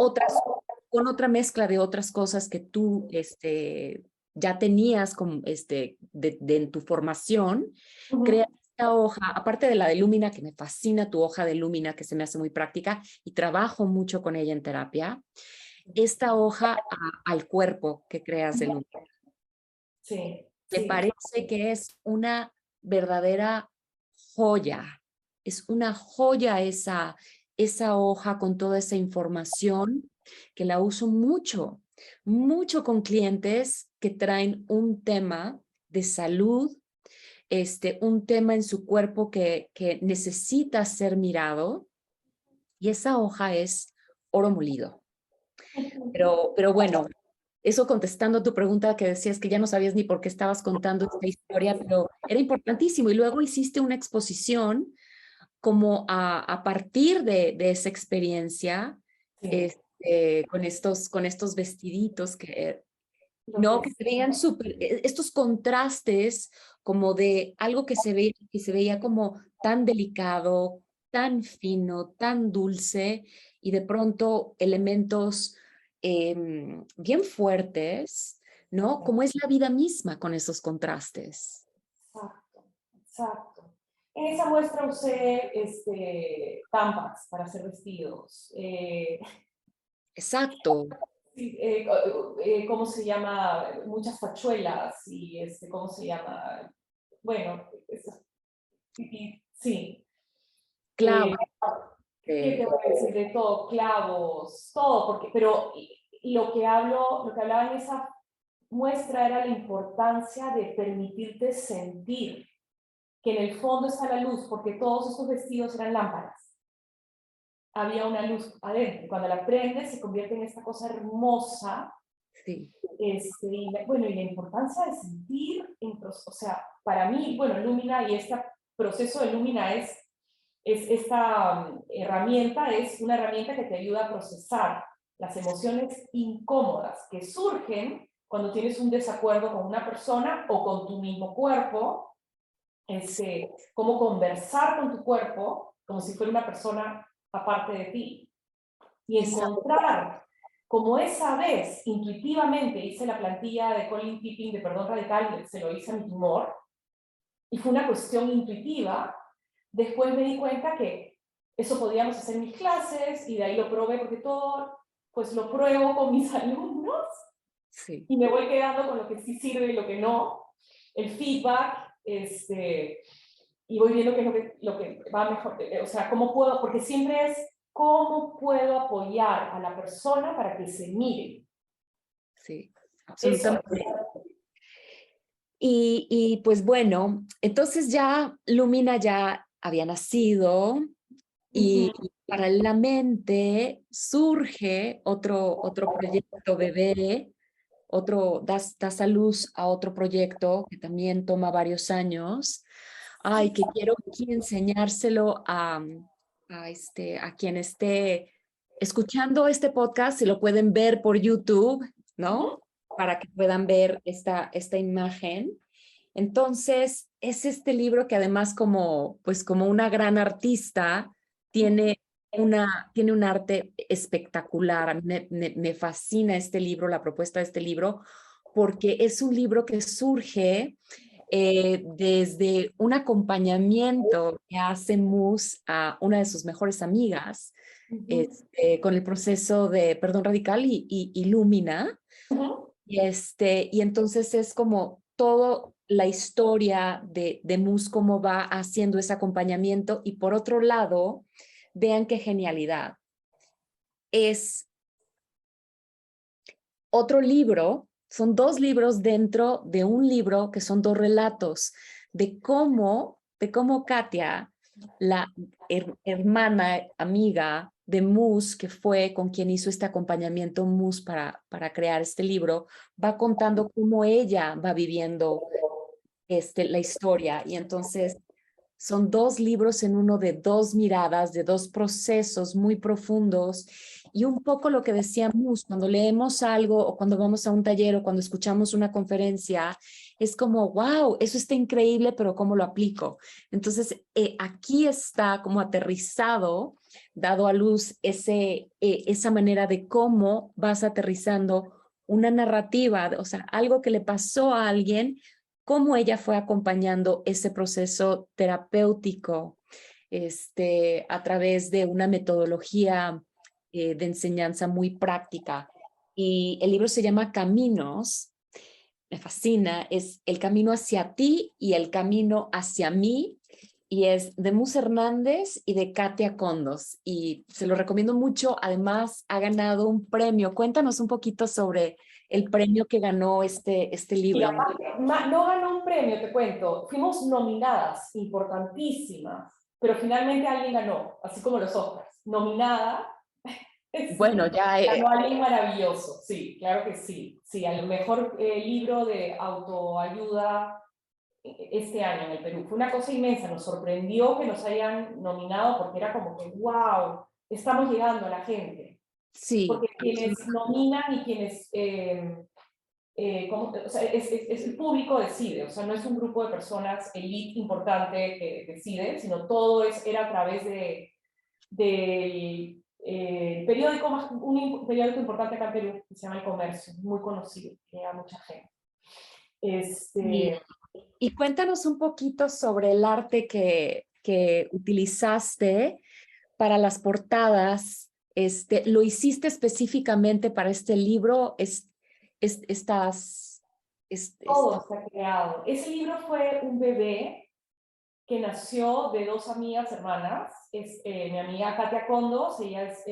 Speaker 1: con otra mezcla de otras cosas que tú ya tenías como, en tu formación. Crea esta hoja, aparte de la de Lumina, que me fascina tu hoja de Lumina, que se me hace muy práctica y trabajo mucho con ella en terapia, esta hoja al cuerpo que creas de Lumina.
Speaker 2: sí,
Speaker 1: Me
Speaker 2: sí.
Speaker 1: parece que es una verdadera joya. es una joya esa hoja con toda esa información que la uso mucho, mucho con clientes que traen un tema de salud, un tema en su cuerpo que necesita ser mirado y esa hoja es oro molido. Pero bueno, eso contestando tu pregunta que decías que ya no sabías ni por qué estabas contando esta historia, pero era importantísimo. Y luego hiciste una exposición como a partir de esa experiencia,
Speaker 2: Sí,
Speaker 1: con estos vestiditos que,
Speaker 2: los
Speaker 1: no, que se
Speaker 2: vestidos.
Speaker 1: veían súper, estos contrastes como de algo que se veía como tan delicado, tan fino, tan dulce, y de pronto elementos bien fuertes, ¿no? Como es la vida misma con esos contrastes.
Speaker 2: Exacto, exacto. En esa muestra usé tampas para hacer vestidos.
Speaker 1: Exacto,
Speaker 2: Sí, ¿cómo se llama? Muchas fachuelas y ¿cómo se llama? Bueno, sí.
Speaker 1: claro.
Speaker 2: ¿Qué te voy a decir de todo? Clavos, todo, porque, pero lo que hablaba en esa muestra era la importancia de permitirte sentir que en el fondo está la luz, porque todos estos vestidos eran lámparas. Había una luz adentro. Cuando la prendes se convierte en esta cosa hermosa.
Speaker 1: Sí,
Speaker 2: Bueno, y la importancia de sentir, o sea, para mí, bueno, Lumina y este proceso de Lumina es esta herramienta, es una herramienta que te ayuda a procesar las emociones incómodas que surgen cuando tienes un desacuerdo con una persona o con tu mismo cuerpo, cómo conversar con tu cuerpo como si fuera una persona aparte de ti y
Speaker 1: exacto.
Speaker 2: encontrar como esa vez intuitivamente hice la plantilla de Colin Tipping de Perdón Radical, se lo hice a mi tumor y fue una cuestión intuitiva. Después me di cuenta que eso podíamos hacer en mis clases y de ahí lo probé porque todo, pues lo pruebo con mis alumnos
Speaker 1: Sí.
Speaker 2: y me voy quedando con lo que sí sirve y lo que no, el feedback, y voy viendo qué es lo que va mejor, o sea, cómo puedo, porque siempre es cómo puedo apoyar a la persona para que se mire.
Speaker 1: Sí,
Speaker 2: Eso,
Speaker 1: absolutamente. Y pues bueno, entonces ya Lumina ya había nacido y paralelamente surge otro proyecto bebé, das a luz a otro proyecto que también toma varios años. Ay, que quiero aquí enseñárselo a quien esté escuchando este podcast, se lo pueden ver por YouTube, ¿no? Para que puedan ver esta imagen. Entonces, es este libro que además pues como una gran artista, tiene tiene un arte espectacular. A mí me fascina este libro, la propuesta de este libro, porque es un libro que surge desde un acompañamiento que hace Mus a una de sus mejores amigas con el proceso de Perdón Radical y Lumina. Y entonces es como todo la historia de Mus, cómo va haciendo ese acompañamiento. Y por otro lado, vean qué genialidad. Es otro libro, son dos libros dentro de un libro que son dos relatos de cómo Katia, la hermana, amiga de Mus, que fue con quien hizo este acompañamiento Mus para crear este libro, va contando cómo ella va viviendo la historia. Y entonces son dos libros en uno de dos miradas, de dos procesos muy profundos. Y un poco lo que decíamos, cuando leemos algo o cuando vamos a un taller o cuando escuchamos una conferencia, es como, wow, eso está increíble, pero ¿cómo lo aplico? Entonces, aquí está como aterrizado, dado a luz esa manera de cómo vas aterrizando una narrativa, o sea, algo que le pasó a alguien, cómo ella fue acompañando ese proceso terapéutico a través de una metodología de enseñanza muy práctica. Y el libro se llama Caminos, me fascina, es el camino hacia ti y el camino hacia mí. y es de Mus Hernández y de Katia Condos. Y se lo recomiendo mucho. Además, ha ganado un premio. Cuéntanos un poquito sobre el premio que ganó este
Speaker 2: Y
Speaker 1: libro.
Speaker 2: aparte, no ganó un premio, te cuento. Fuimos nominadas, importantísimas, pero finalmente alguien ganó, así como los Oscars. Nominada,
Speaker 1: Bueno, ya
Speaker 2: ganó alguien maravilloso, sí, claro que sí. Sí, al mejor libro de autoayuda este año en el Perú. Fue una cosa inmensa, nos sorprendió que nos hayan nominado porque era como que, wow, estamos llegando a la gente.
Speaker 1: sí.
Speaker 2: Porque quienes nominan y quienes, o sea, es el público decide, o sea, no es un grupo de personas elite importante que decide, sino todo era a través del periódico, un periódico importante acá en Perú, que se llama El Comercio, muy conocido, que a mucha gente.
Speaker 1: Y cuéntanos un poquito sobre el arte que utilizaste para las portadas. ¿Lo hiciste específicamente para este libro? Estas,
Speaker 2: Todo está creado. Ese libro fue un bebé que nació de dos amigas hermanas. Mi amiga Katia Condos, ella es,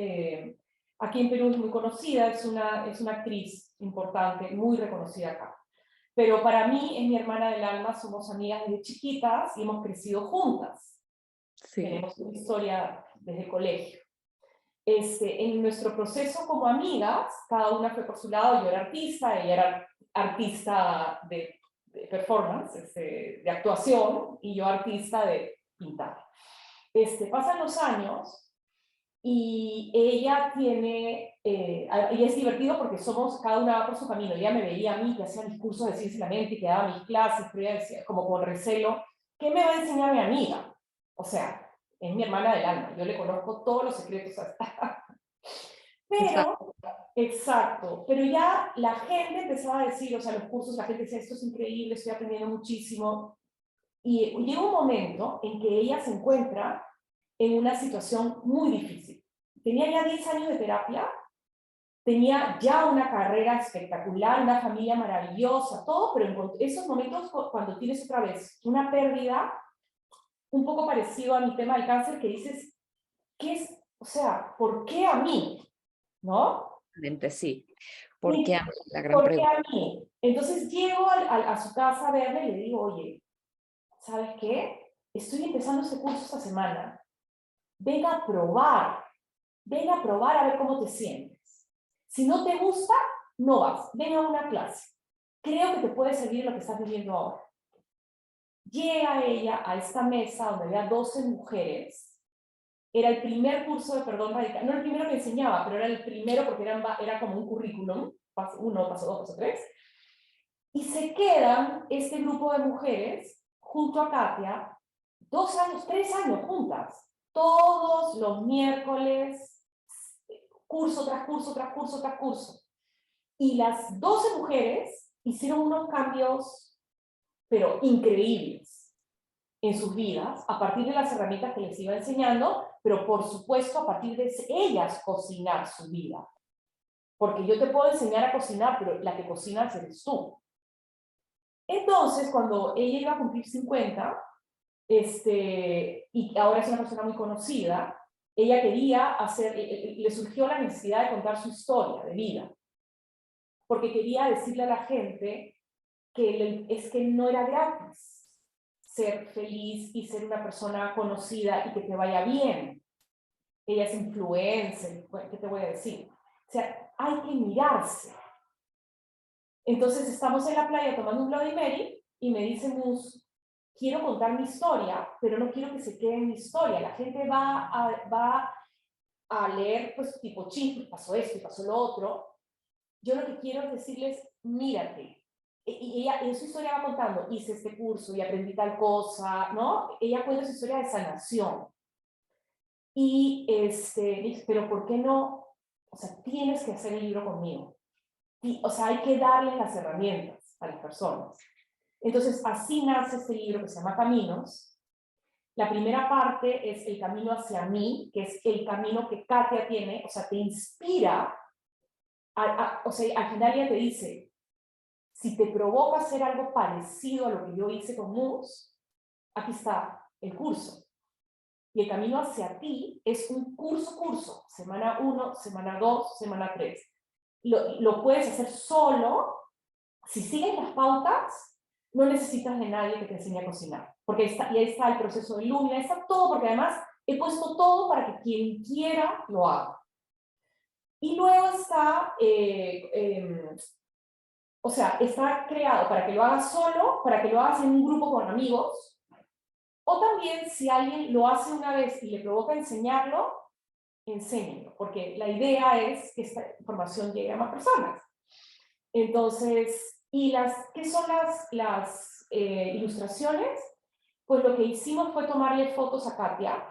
Speaker 2: aquí en Perú es muy conocida, es una actriz importante, muy reconocida acá. Pero para mí es mi hermana del alma, somos amigas desde chiquitas y hemos crecido juntas.
Speaker 1: Sí.
Speaker 2: Tenemos una historia desde el colegio. En nuestro proceso como amigas, cada una fue por su lado, yo era artista, ella era artista de performance, de actuación, y yo artista de pintar. Pasan los años y ella tiene, y es divertido porque somos, cada una va por su camino. Ella me veía a mí que hacía mis cursos de ciencia de la mente y que daba mis clases, pero ella decía, como con recelo, ¿qué me va a enseñar mi amiga? O sea, es mi hermana del alma, yo le conozco todos los secretos hasta. Pero, exacto, pero ya la gente empezaba a decir, o sea, los cursos, la gente decía, esto es increíble, estoy aprendiendo muchísimo. Y llega un momento en que ella se encuentra en una situación muy difícil. Tenía ya 10 años de terapia, tenía ya una carrera espectacular, una familia maravillosa, todo, pero en esos momentos cuando tienes otra vez una pérdida, un poco parecido a mi tema del cáncer, que dices, ¿qué es? O sea, ¿por qué a mí? ¿No?
Speaker 1: Sí. ¿Por qué? La gran
Speaker 2: ¿Por qué
Speaker 1: pregunta.
Speaker 2: a mí? Entonces llego a su casa a verle y le digo, oye, ¿sabes qué? Estoy empezando este curso esta semana. Ven a probar. Ven a probar a ver cómo te sientes. Si no te gusta, no vas. Ven a una clase. Creo que te puede servir lo que estás viviendo ahora. Llega ella a esta mesa donde había 12 mujeres. Era el primer curso de perdón radical. No el primero que enseñaba, pero era el primero porque era como un currículum. Paso 1, paso 2, paso 3. Y se quedan este grupo de mujeres junto a Katia 2 años, 3 años juntas. Todos los miércoles, curso tras curso, tras curso, tras curso. Y las 12 mujeres hicieron unos cambios, pero increíbles, en sus vidas, a partir de las herramientas que les iba enseñando, pero por supuesto a partir de ellas cocinar su vida. Porque yo te puedo enseñar a cocinar, pero la que cocinas eres tú. Entonces, cuando ella iba a cumplir 50, y ahora es una persona muy conocida, ella quería le surgió la necesidad de contar su historia de vida, porque quería decirle a la gente que es que no era gratis ser feliz y ser una persona conocida y que te vaya bien. Ella es influencer, ¿qué te voy a decir? O sea, hay que mirarse. Entonces estamos en la playa tomando un Bloody Mary y me dice Mus, quiero contar mi historia, pero no quiero que se quede en mi historia. La gente va a leer, pues, tipo, ching, pasó esto y pasó lo otro. Yo lo que quiero es decirles, mírate. Y ella en su historia va contando, hice este curso y aprendí tal cosa, ¿no? Ella cuenta su historia de sanación. Y dice, pero ¿por qué no? O sea, tienes que hacer el libro conmigo. O sea, hay que darles las herramientas a las personas. Entonces, así nace este libro que se llama Caminos. La primera parte es el camino hacia mí, que es el camino que Katia tiene, o sea, te inspira, o sea, al final ella te dice, si te provoca hacer algo parecido a lo que yo hice con Mus, aquí está, el curso. Y el camino hacia ti es un curso, semana 1, semana 2, semana 3. Lo puedes hacer solo, si sigues las pautas, no necesitas de nadie que te enseñe a cocinar, porque ahí está el proceso de Lumina, está todo, porque además he puesto todo para que quien quiera lo haga. Y luego está, o sea, está creado para que lo hagas solo, para que lo hagas en un grupo con amigos, o también si alguien lo hace una vez y le provoca enseñarlo, enséñenlo, porque la idea es que esta información llegue a más personas. Entonces, ¿qué son las ilustraciones? Pues lo que hicimos fue tomarle fotos a Katia.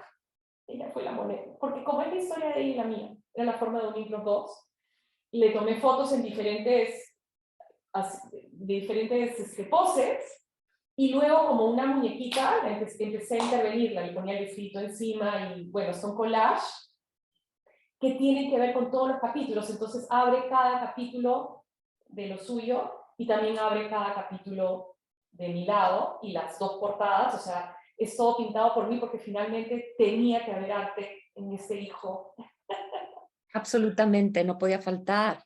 Speaker 2: Ella fue la moneda, porque como es la historia de ella y la mía, era la forma de unir los dos. Le tomé fotos en diferentes poses, y luego como una muñequita, empecé a intervenirla, le ponía el escrito encima, y bueno, son collage que tienen que ver con todos los capítulos, entonces abre cada capítulo de lo suyo, y también abre cada capítulo de mi lado, y las dos portadas, o sea, es todo pintado por mí, porque finalmente tenía que haber arte en este hijo.
Speaker 1: Absolutamente, no podía faltar.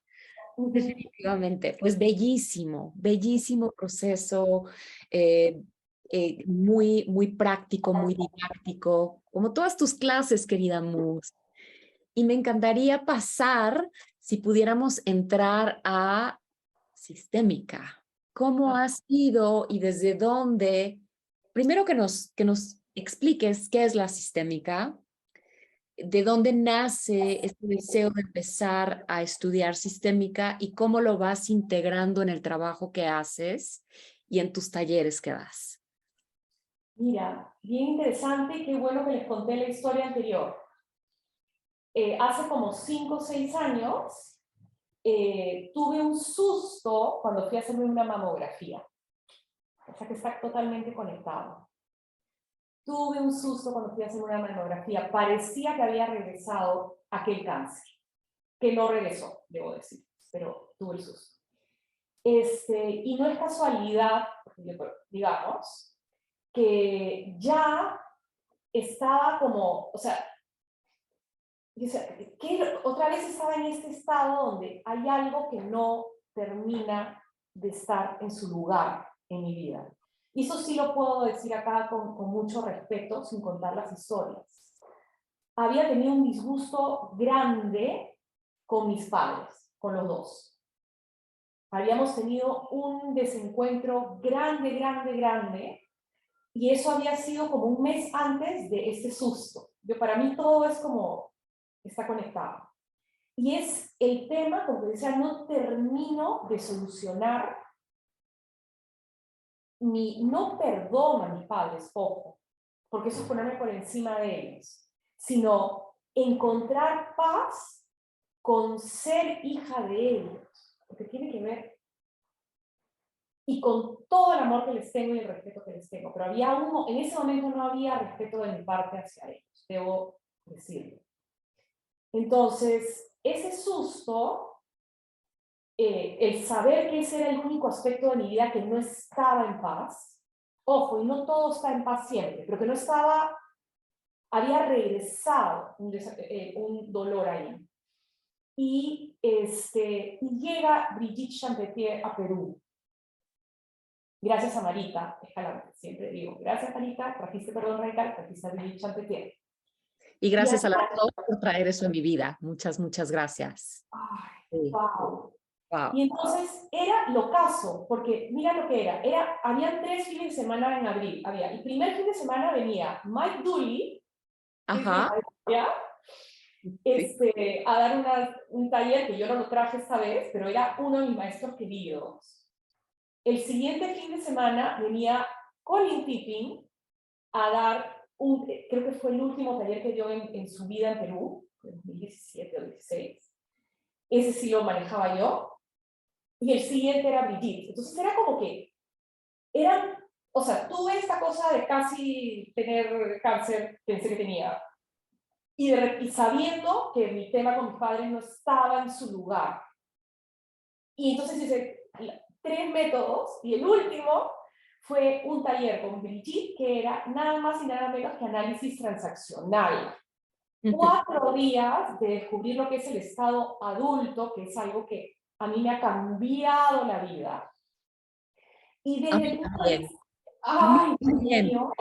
Speaker 1: Definitivamente, pues bellísimo, bellísimo proceso, muy práctico, muy didáctico, como todas tus clases, querida Mus. Y me encantaría pasar, si pudiéramos entrar a sistémica. ¿Cómo has ido y desde dónde? Primero que nos expliques qué es la sistémica, de dónde nace este deseo de empezar a estudiar sistémica y cómo lo vas integrando en el trabajo que haces y en tus talleres que das.
Speaker 2: Mira, bien interesante, qué bueno que les conté la historia anterior. Hace como 5 o 6 años tuve un susto cuando fui a hacerme una mamografía. O sea que está totalmente conectado. Tuve un susto cuando fui a hacer una mamografía. Parecía que había regresado aquel cáncer, que no regresó, debo decir, pero tuve el susto. Y no es casualidad, digamos, que ya estaba como, o sea, que otra vez estaba en este estado donde hay algo que no termina de estar en su lugar en mi vida. Y eso sí lo puedo decir acá con mucho respeto, sin contar las historias. Había tenido un disgusto grande con mis padres, con los dos. Habíamos tenido un desencuentro grande, y eso había sido como un mes antes de este susto. Para mí todo es como, está conectado. Y es el tema, como decía, no termino de solucionar no perdono a mis padres, ojo, porque eso es ponerme por encima de ellos, sino encontrar paz con ser hija de ellos, porque tiene que ver, y con todo el amor que les tengo y el respeto que les tengo, pero en ese momento no había respeto de mi parte hacia ellos, debo decirlo. Entonces, ese susto, el saber que ese era el único aspecto de mi vida que no estaba en paz, ojo, y no todo está en paz siempre, pero que no estaba, había regresado un dolor ahí. Y llega Brigitte Champetier a Perú. Gracias a Marita Escalante, siempre digo, gracias Marita, trajiste perdón radical, trajiste a Brigitte Champetier.
Speaker 1: Y gracias a las dos por traer eso en mi vida. Muchas, muchas gracias.
Speaker 2: Ay,
Speaker 1: Sí.
Speaker 2: wow.
Speaker 1: Wow.
Speaker 2: Y entonces era locazo, porque mira lo que habían 3 fines de semana en abril. El primer fin de semana venía Mike Dooley,
Speaker 1: Ajá.
Speaker 2: a dar un taller que yo no lo traje esta vez, pero era uno de mis maestros queridos. El siguiente fin de semana venía Colin Tipping a dar creo que fue el último taller que dio en su vida en Perú, en 2017 o 2016. Ese sí lo manejaba yo. Y el siguiente era Brigitte. Entonces era como que, o sea, tuve esta cosa de casi tener cáncer, pensé que tenía, y sabiendo que mi tema con mis padres no estaba en su lugar. Y entonces hice 3 métodos, y el último fue un taller con Brigitte que era nada más y nada menos que análisis transaccional. 4 días de descubrir lo que es el estado adulto, que es algo que a mí me ha cambiado la vida. Y
Speaker 1: A
Speaker 2: desde
Speaker 1: mí
Speaker 2: el punto de
Speaker 1: también.
Speaker 2: vista,
Speaker 1: A mí
Speaker 2: ay, Dios
Speaker 1: también.
Speaker 2: mío,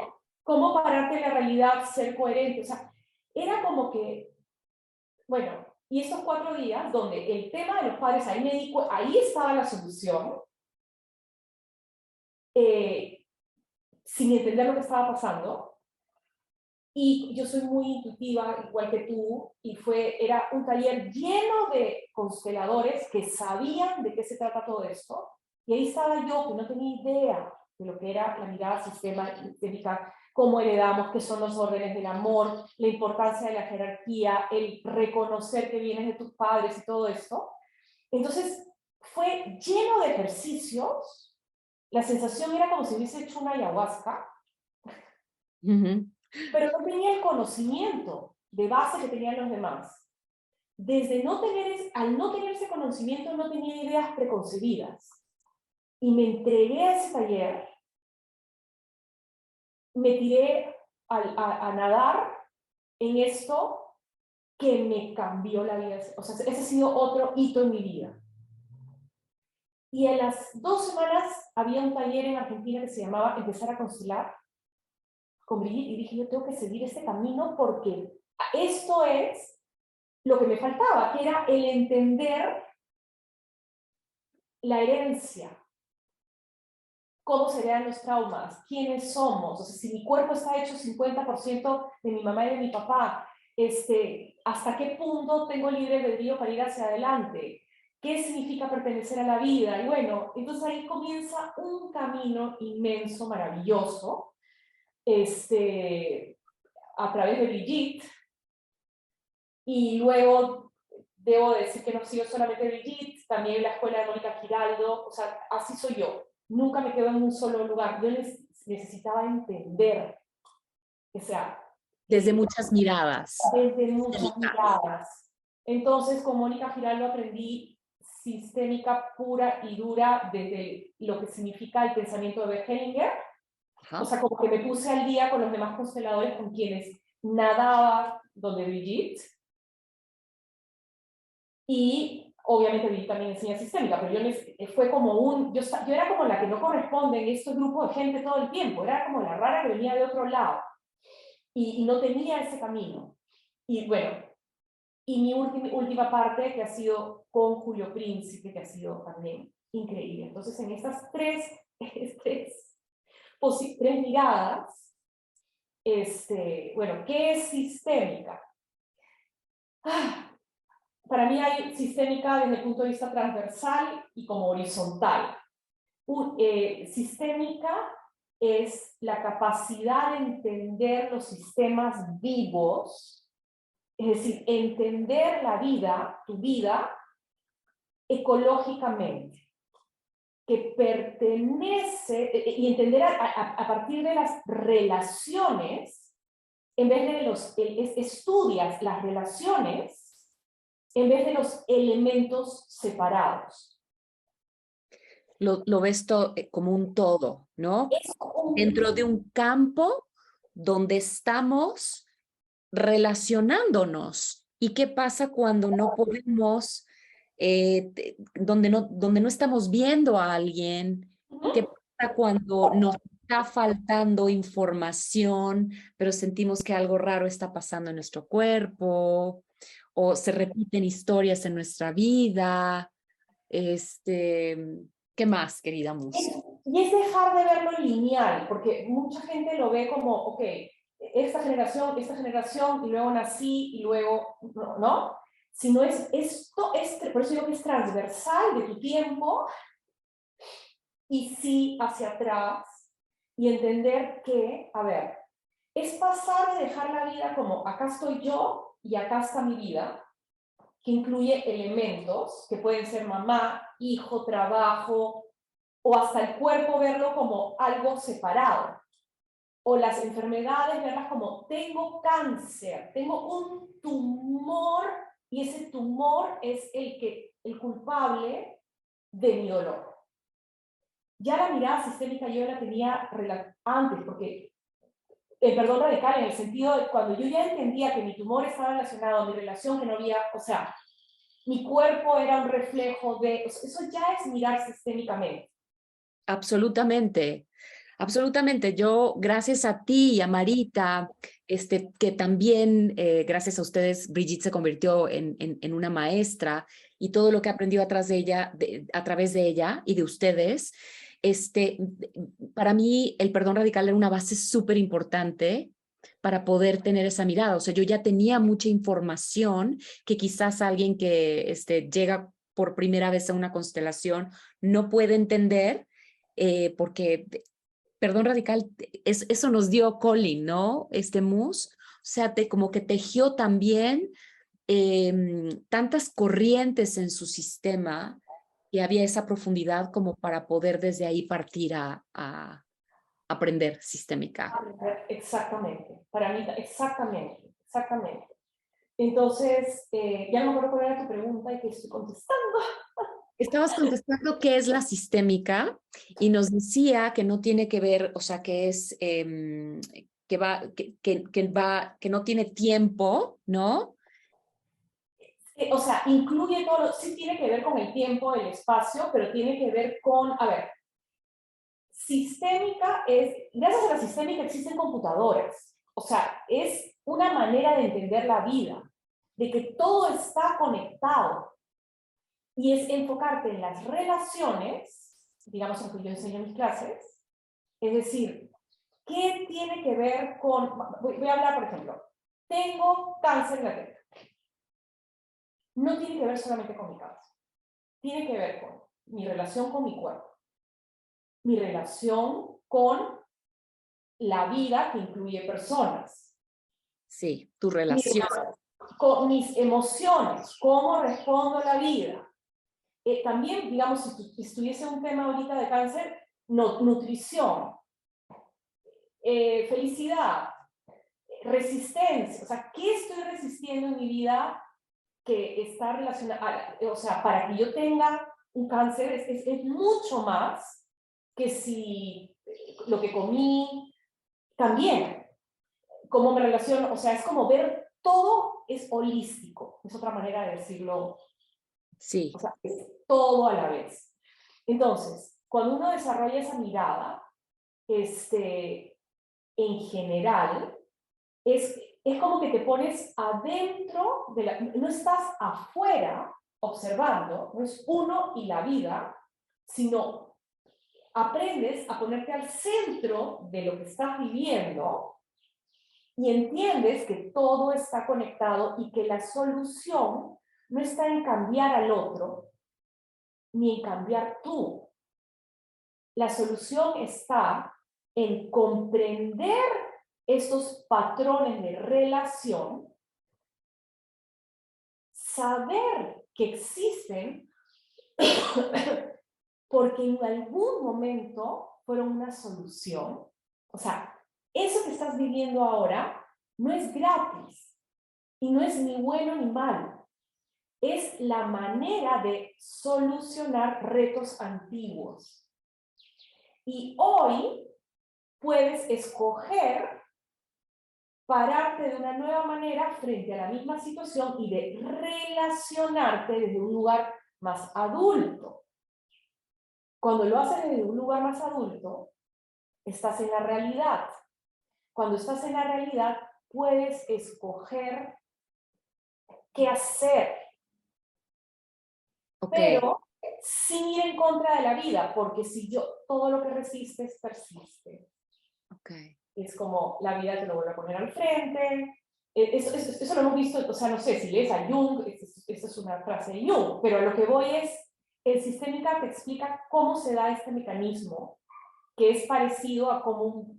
Speaker 2: cómo pararte en la realidad, ser coherente. O sea, era como que, bueno, y estos 4 días donde el tema de los padres, ahí estaba la solución, sin entender lo que estaba pasando. Y yo soy muy intuitiva, igual que tú, y era un taller lleno de consteladores que sabían de qué se trata todo esto. Y ahí estaba yo, que no tenía idea de lo que era la mirada sistémica, cómo heredamos, qué son los órdenes del amor, la importancia de la jerarquía, el reconocer que vienes de tus padres y todo esto. Entonces, fue lleno de ejercicios. La sensación era como si hubiese hecho una ayahuasca, pero no tenía el conocimiento de base que tenían los demás. Al no tener ese conocimiento, no tenía ideas preconcebidas. Y me entregué a ese taller, me tiré a nadar en esto que me cambió la vida. O sea, ese ha sido otro hito en mi vida. Y a las 2 semanas había un taller en Argentina que se llamaba Empezar a Constelar con Brigitte, y dije, yo tengo que seguir este camino porque esto es lo que me faltaba, que era el entender la herencia, cómo se heredan los traumas, quiénes somos, o sea, si mi cuerpo está hecho 50% de mi mamá y de mi papá, hasta qué punto tengo libre albedrío para ir hacia adelante, qué significa pertenecer a la vida, y bueno, entonces ahí comienza un camino inmenso, maravilloso, a través de Brigitte, y luego debo decir que no sigo solamente Brigitte, también la escuela de Mónica Giraldo, o sea, así soy yo. Nunca me quedo en un solo lugar. Yo necesitaba entender, o sea,
Speaker 1: Desde muchas miradas.
Speaker 2: desde muchas miradas. Entonces, con Mónica Giraldo aprendí sistémica pura y dura desde lo que significa el pensamiento de Bert Hellinger. O sea, como que me puse al día con los demás consteladores con quienes nadaba donde Brigitte. Y obviamente Brigitte también enseña sistémica, pero fue como yo era como la que no corresponde en este grupo de gente todo el tiempo, era como la rara que venía de otro lado y no tenía ese camino. Y bueno, y mi última parte que ha sido con Julio Príncipe, que ha sido también increíble. Entonces, en estas tres miradas, bueno, ¿qué es sistémica? Para mí hay sistémica desde el punto de vista transversal y como horizontal. Sistémica es la capacidad de entender los sistemas vivos, es decir, entender la vida, tu vida, ecológicamente, que pertenece, y entender a partir de las relaciones, en vez de estudias las relaciones, en vez de los elementos separados.
Speaker 1: Lo ves como un todo, ¿no? Dentro de un campo donde estamos relacionándonos. ¿Y qué pasa cuando no podemos, donde no estamos viendo a alguien? ¿Qué pasa cuando nos está faltando información, pero sentimos que algo raro está pasando en nuestro cuerpo? O se repiten historias en nuestra vida. ¿Qué más, querida Mus?
Speaker 2: Y es dejar de verlo lineal, porque mucha gente lo ve como, ok, esta generación, y luego nací, y luego, ¿no? Si no por eso digo que es transversal de tu tiempo, y sí hacia atrás, y entender que, a ver, es pasar de dejar la vida como, acá estoy yo, y acá está mi vida, que incluye elementos que pueden ser mamá, hijo, trabajo, o hasta el cuerpo verlo como algo separado, o las enfermedades verlas como tengo cáncer, tengo un tumor y ese tumor es el culpable de mi dolor. ya la mirada sistémica yo la tenía antes, porque el perdón radical en el sentido de cuando yo ya entendía que mi tumor estaba relacionado a mi relación, que no había, o sea, mi cuerpo era un reflejo de, o sea, eso ya es mirar sistémicamente.
Speaker 1: Absolutamente, absolutamente. Yo, gracias a ti y a Marita, que también, gracias a ustedes, Brigitte se convirtió en una maestra y todo lo que aprendió atrás de ella, a través de ella y de ustedes, este, para mí el perdón radical era una base súper importante para poder tener esa mirada. O sea, yo ya tenía mucha información que quizás alguien que llega por primera vez a una constelación no puede entender porque perdón radical, eso nos dio Colin, ¿no? Mus, o sea, como que tejió también tantas corrientes en su sistema y había esa profundidad como para poder desde ahí partir a aprender sistémica.
Speaker 2: Exactamente, para mí, exactamente, exactamente. Entonces, ya no me acuerdo cuál era tu pregunta y que estoy contestando.
Speaker 1: Estabas contestando qué es la sistémica y nos decía que no tiene que ver, o sea, que es que no tiene tiempo, ¿no?
Speaker 2: O sea, incluye todo, sí tiene que ver con el tiempo, el espacio, pero tiene que ver con, a ver, sistémica es, gracias a la sistémica existen computadoras, o sea, es una manera de entender la vida, de que todo está conectado, y es enfocarte en las relaciones, digamos lo que yo enseño en mis clases, es decir, ¿qué tiene que ver con, voy a hablar por ejemplo, tengo cáncer en la teta, no tiene que ver solamente con mi cáncer, tiene que ver con mi relación con mi cuerpo, mi relación con la vida que incluye personas,
Speaker 1: Sí, tu relación.
Speaker 2: con mis emociones, cómo respondo a la vida. También, digamos, si estuviese un tema ahorita de cáncer, nutrición, felicidad, resistencia, o sea, ¿qué estoy resistiendo en mi vida que está relacionada, o sea, para que yo tenga un cáncer es mucho más que si lo que comí, también, cómo me relaciono, o sea, es como ver todo es holístico, es otra manera de decirlo,
Speaker 1: Sí,
Speaker 2: o sea, es todo a la vez. Entonces, cuando uno desarrolla esa mirada, en general, es como que te pones adentro, no estás afuera observando, no es uno y la vida, sino aprendes a ponerte al centro de lo que estás viviendo y entiendes que todo está conectado y que la solución no está en cambiar al otro, ni en cambiar tú. La solución está en comprender estos patrones de relación, saber que existen porque en algún momento fueron una solución. O sea, eso que estás viviendo ahora no es gratis y no es ni bueno ni malo. Es la manera de solucionar retos antiguos. Y hoy puedes escoger pararte de una nueva manera frente a la misma situación y de relacionarte desde un lugar más adulto. Cuando lo haces desde un lugar más adulto, estás en la realidad. Cuando estás en la realidad, puedes escoger qué hacer,
Speaker 1: ok,
Speaker 2: pero sin ir en contra de la vida, porque si yo, todo lo que resistes, persiste.
Speaker 1: ok.
Speaker 2: Es como la vida te lo vuelve a poner al frente. Eso lo hemos visto, o sea, no sé, si lees a Jung, esta es una frase de Jung, pero a lo que voy es, el sistémica te explica cómo se da este mecanismo, que es parecido a cómo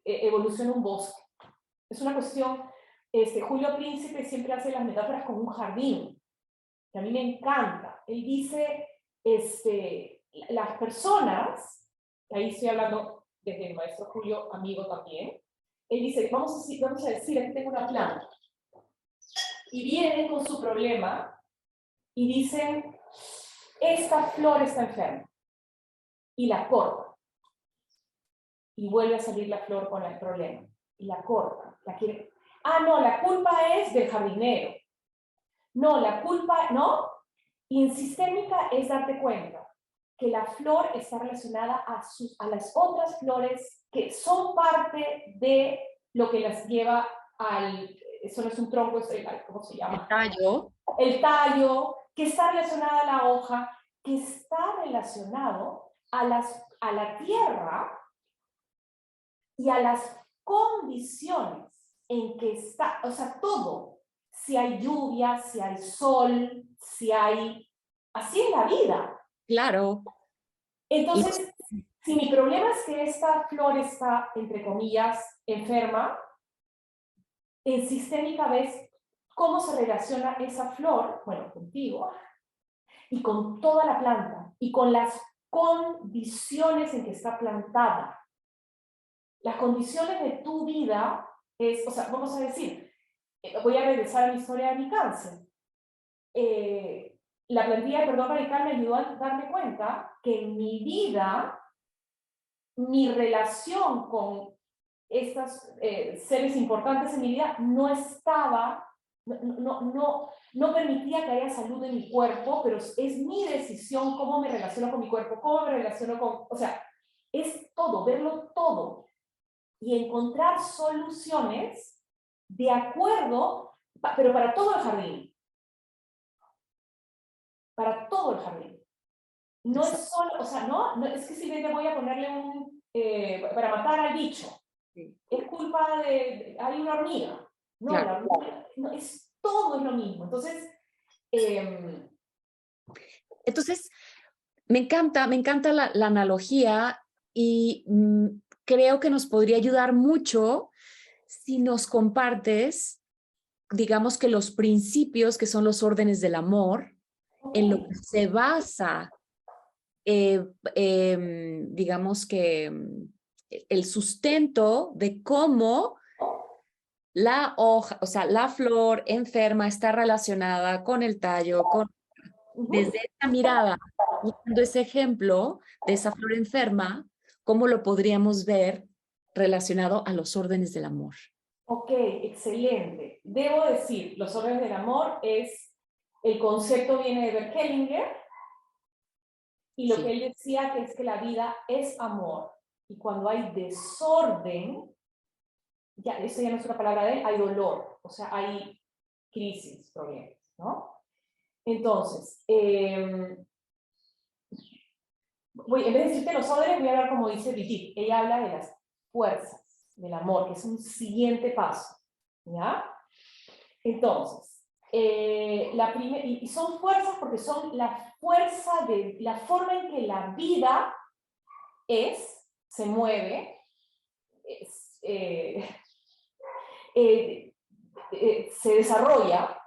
Speaker 2: evoluciona un bosque. Es una cuestión, Julio Príncipe siempre hace las metáforas con un jardín, que a mí me encanta. Él dice, las personas, ahí estoy hablando desde el maestro Julio, amigo también, él dice, vamos a decir, aquí tengo una planta, y vienen con su problema y dicen, esta flor está enferma. y la corta. Y vuelve a salir la flor con el problema. Y la corta. La quiere... Ah, no, la culpa es del jardinero. No, la culpa, ¿no? Y en sistémica es darte cuenta que la flor está relacionada a las otras flores que son parte de lo que las lleva al... Eso no es un tronco, es el, ¿cómo se llama?
Speaker 1: El tallo.
Speaker 2: El tallo, que está relacionada a la hoja, que está relacionado a la tierra y a las condiciones en que está, o sea, todo, si hay lluvia, si hay sol, si hay, así es la vida.
Speaker 1: Claro.
Speaker 2: Entonces, si mi problema es que esta flor está, entre comillas, enferma, en sistémica ves cómo se relaciona esa flor, bueno, contigo, y con toda la planta, y con las condiciones en que está plantada. Las condiciones de tu vida es, o sea, vamos a decir, voy a regresar a la historia de mi cáncer. La plantilla de perdón radical me ayudó a darme cuenta que en mi vida, mi relación con estos seres importantes en mi vida no estaba, no permitía que haya salud en mi cuerpo, pero es mi decisión cómo me relaciono con mi cuerpo, cómo me relaciono con, o sea, es todo, verlo todo y encontrar soluciones de acuerdo, pero para todo el jardín. Para todo el jardín. No es solo, o sea, no es que si le voy a ponerle un, para matar al bicho,
Speaker 1: Sí.
Speaker 2: es culpa de hay una hormiga. No,
Speaker 1: Claro.
Speaker 2: la hormiga, no, todo es lo mismo. Entonces,
Speaker 1: Entonces, me encanta la analogía y creo que nos podría ayudar mucho si nos compartes, digamos que los principios que son los órdenes del amor, en lo que se basa, digamos que el sustento de cómo la hoja, o sea, la flor enferma está relacionada con el tallo, con desde esta mirada, usando ese ejemplo de esa flor enferma, ¿cómo lo podríamos ver relacionado a los órdenes del amor?
Speaker 2: ok, excelente. Debo decir, los órdenes del amor es, el concepto viene de Bert Hellinger, y lo
Speaker 1: Sí.
Speaker 2: que él decía que es que la vida es amor. Y cuando hay desorden, ya, eso ya no es una palabra de él, hay dolor, o sea, hay crisis, problemas, ¿no? Entonces, en vez de decirte los órdenes, voy a hablar como dice Brigitte. Ella habla de las fuerzas del amor, que es un siguiente paso, ¿ya? Entonces, y son fuerzas porque son la fuerza de la forma en que la vida se mueve, se desarrolla,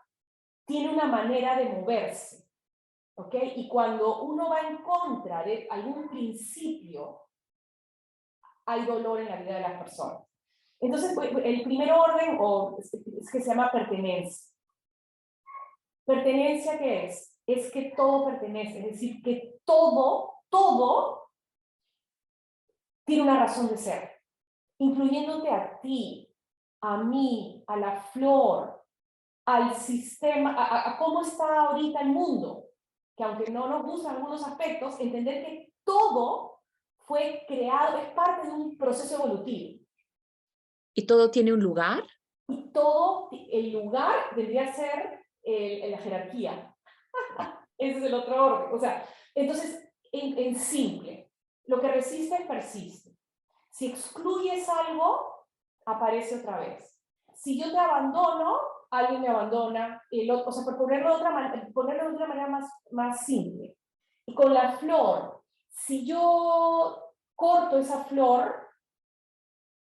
Speaker 2: tiene una manera de moverse, ¿ok? Y cuando uno va en contra de algún principio, hay dolor en la vida de las personas. Entonces, el primer orden es que se llama pertenencia. ¿Pertenencia qué es? Es que todo pertenece, es decir, que todo tiene una razón de ser, incluyéndote a ti, a mí, a la flor, al sistema, a cómo está ahorita el mundo, que aunque no nos gustan algunos aspectos, entender que todo fue creado, es parte de un proceso evolutivo.
Speaker 1: ¿Y todo tiene un lugar?
Speaker 2: Y todo, el lugar debería ser la jerarquía. Ese es el otro orden. O sea, entonces, en simple, lo que resiste persiste. Si excluyes algo, aparece otra vez. Si yo te abandono, alguien me abandona. O sea, por ponerlo de otra manera más simple. Y con la flor, si yo corto esa flor,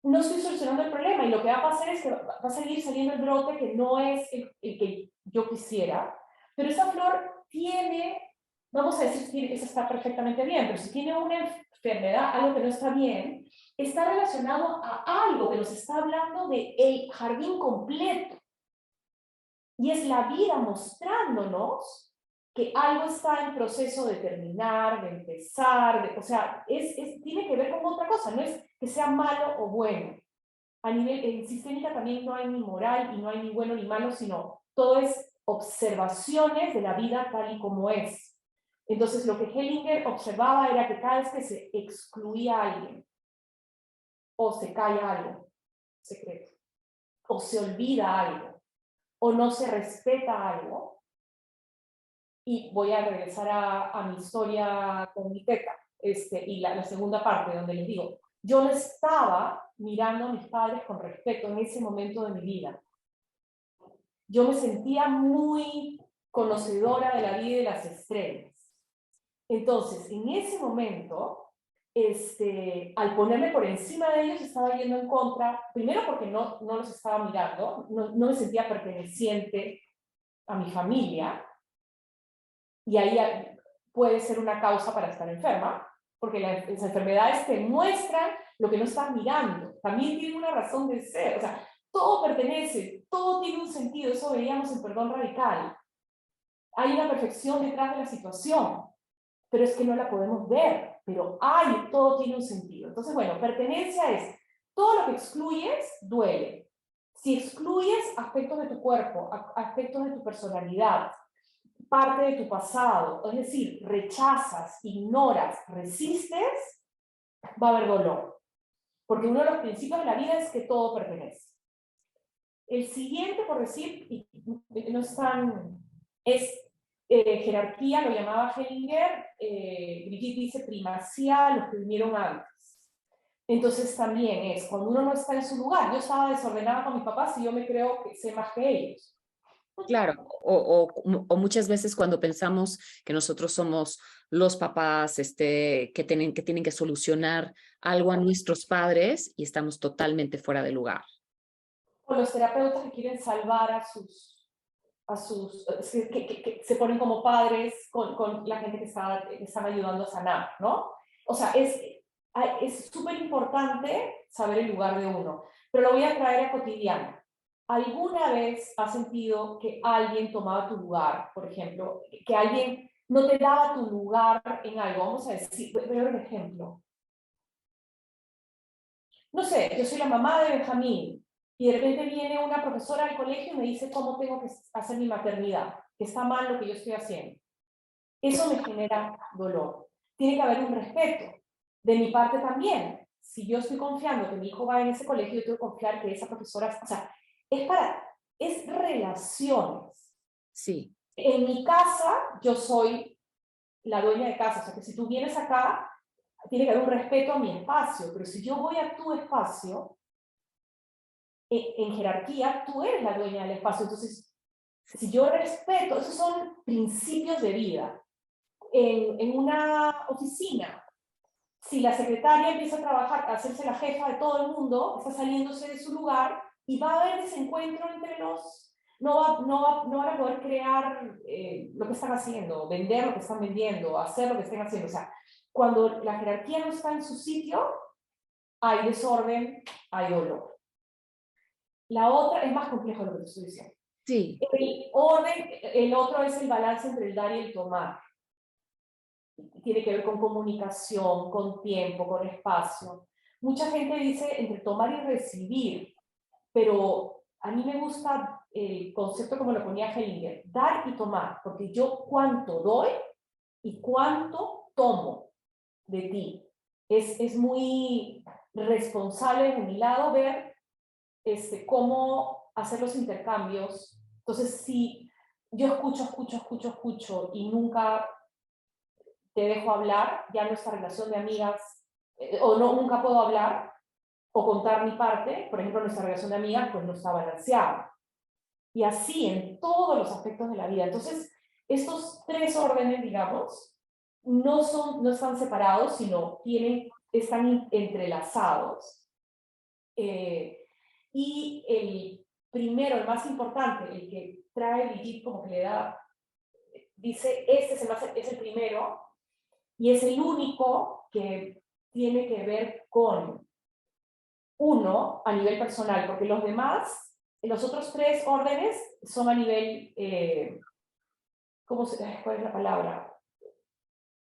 Speaker 2: no estoy solucionando el problema y lo que va a pasar es que va a seguir saliendo el brote que no es el que yo quisiera, pero esa flor tiene, vamos a decir que eso está perfectamente bien, pero si tiene una enfermedad, algo que no está bien, está relacionado a algo que nos está hablando de el jardín completo. Y es la vida mostrándonos que algo está en proceso de terminar, de empezar, o sea, tiene que ver con otra cosa, no es que sea malo o bueno. A nivel, en sistémica también no hay ni moral y no hay ni bueno ni malo, sino todo es observaciones de la vida tal y como es. Entonces, lo que Hellinger observaba era que cada vez que se excluía a alguien, o se calla algo secreto, o se olvida algo, o no se respeta algo, y voy a regresar a mi historia con mi teta, y la segunda parte, donde les digo, yo no estaba mirando a mis padres con respeto en ese momento de mi vida. Yo me sentía muy conocedora de la vida y de las estrellas. Entonces, en ese momento, al ponerme por encima de ellos, estaba yendo en contra, primero porque no los estaba mirando, no me sentía perteneciente a mi familia, y ahí puede ser una causa para estar enferma, porque las enfermedades te muestran lo que no estás mirando, también tiene una razón de ser, o sea, todo pertenece, todo tiene un sentido, eso veíamos en Perdón Radical. Hay una perfección detrás de la situación, pero es que no la podemos ver, pero todo tiene un sentido. Entonces, bueno, pertenencia es, todo lo que excluyes duele. Si excluyes aspectos de tu cuerpo, aspectos de tu personalidad, parte de tu pasado, es decir, rechazas, ignoras, resistes, va a haber dolor. Porque uno de los principios de la vida es que todo pertenece. El siguiente, por decir, no es jerarquía, lo llamaba Hellinger, Brigitte dice primacía, los que vinieron antes. Entonces también es, cuando uno no está en su lugar, yo estaba desordenada con mis papás y yo me creo que sé más que ellos.
Speaker 1: Claro, o muchas veces cuando pensamos que nosotros somos los papás que tienen que solucionar algo a nuestros padres y estamos totalmente fuera de lugar.
Speaker 2: O los terapeutas que quieren salvar que se ponen como padres con la gente que están ayudando a sanar, ¿no? O sea, es súper importante saber el lugar de uno, pero lo voy a traer a cotidiano. ¿Alguna vez has sentido que alguien tomaba tu lugar, por ejemplo, que alguien no te daba tu lugar en algo? Vamos a decir, voy a dar un ejemplo. No sé, yo soy la mamá de Benjamín y de repente viene una profesora al colegio y me dice cómo tengo que hacer mi maternidad, que está mal lo que yo estoy haciendo. Eso me genera dolor. Tiene que haber un respeto. De mi parte también. Si yo estoy confiando que mi hijo va en ese colegio, yo tengo que confiar que esa profesora, o sea, es relaciones.
Speaker 1: Sí.
Speaker 2: En mi casa, yo soy la dueña de casa, o sea, que si tú vienes acá, tiene que haber un respeto a mi espacio, pero si yo voy a tu espacio, en jerarquía, tú eres la dueña del espacio. Entonces, si yo respeto, esos son principios de vida. En una oficina, si la secretaria empieza a trabajar, a hacerse la jefa de todo el mundo, está saliéndose de su lugar y va a haber desencuentro entre los... No van a poder crear lo que están haciendo, vender lo que están vendiendo, hacer lo que estén haciendo. O sea, cuando la jerarquía no está en su sitio, hay desorden, hay dolor. La otra es más complejo de lo que te estoy diciendo.
Speaker 1: Sí.
Speaker 2: El otro es el balance entre el dar y el tomar. Tiene que ver con comunicación, con tiempo, con espacio. Mucha gente dice entre tomar y recibir, pero a mí me gusta el concepto como lo ponía Hellinger, dar y tomar, porque yo cuánto doy y cuánto tomo de ti. Es muy responsable de mi lado ver cómo hacer los intercambios. Entonces, si yo escucho y nunca te dejo hablar, ya nuestra relación de amigas, o no, nunca puedo hablar o contar mi parte, por ejemplo, nuestra relación de amigas, pues no está balanceada. Y así en todos los aspectos de la vida. Entonces, estos tres órdenes, digamos, no están separados, sino están entrelazados. Y el primero, el más importante, el que trae Brigitte como que le da, dice, es el primero, y es el único que tiene que ver con uno a nivel personal, porque los demás, los otros tres órdenes son a nivel ¿cuál es la palabra?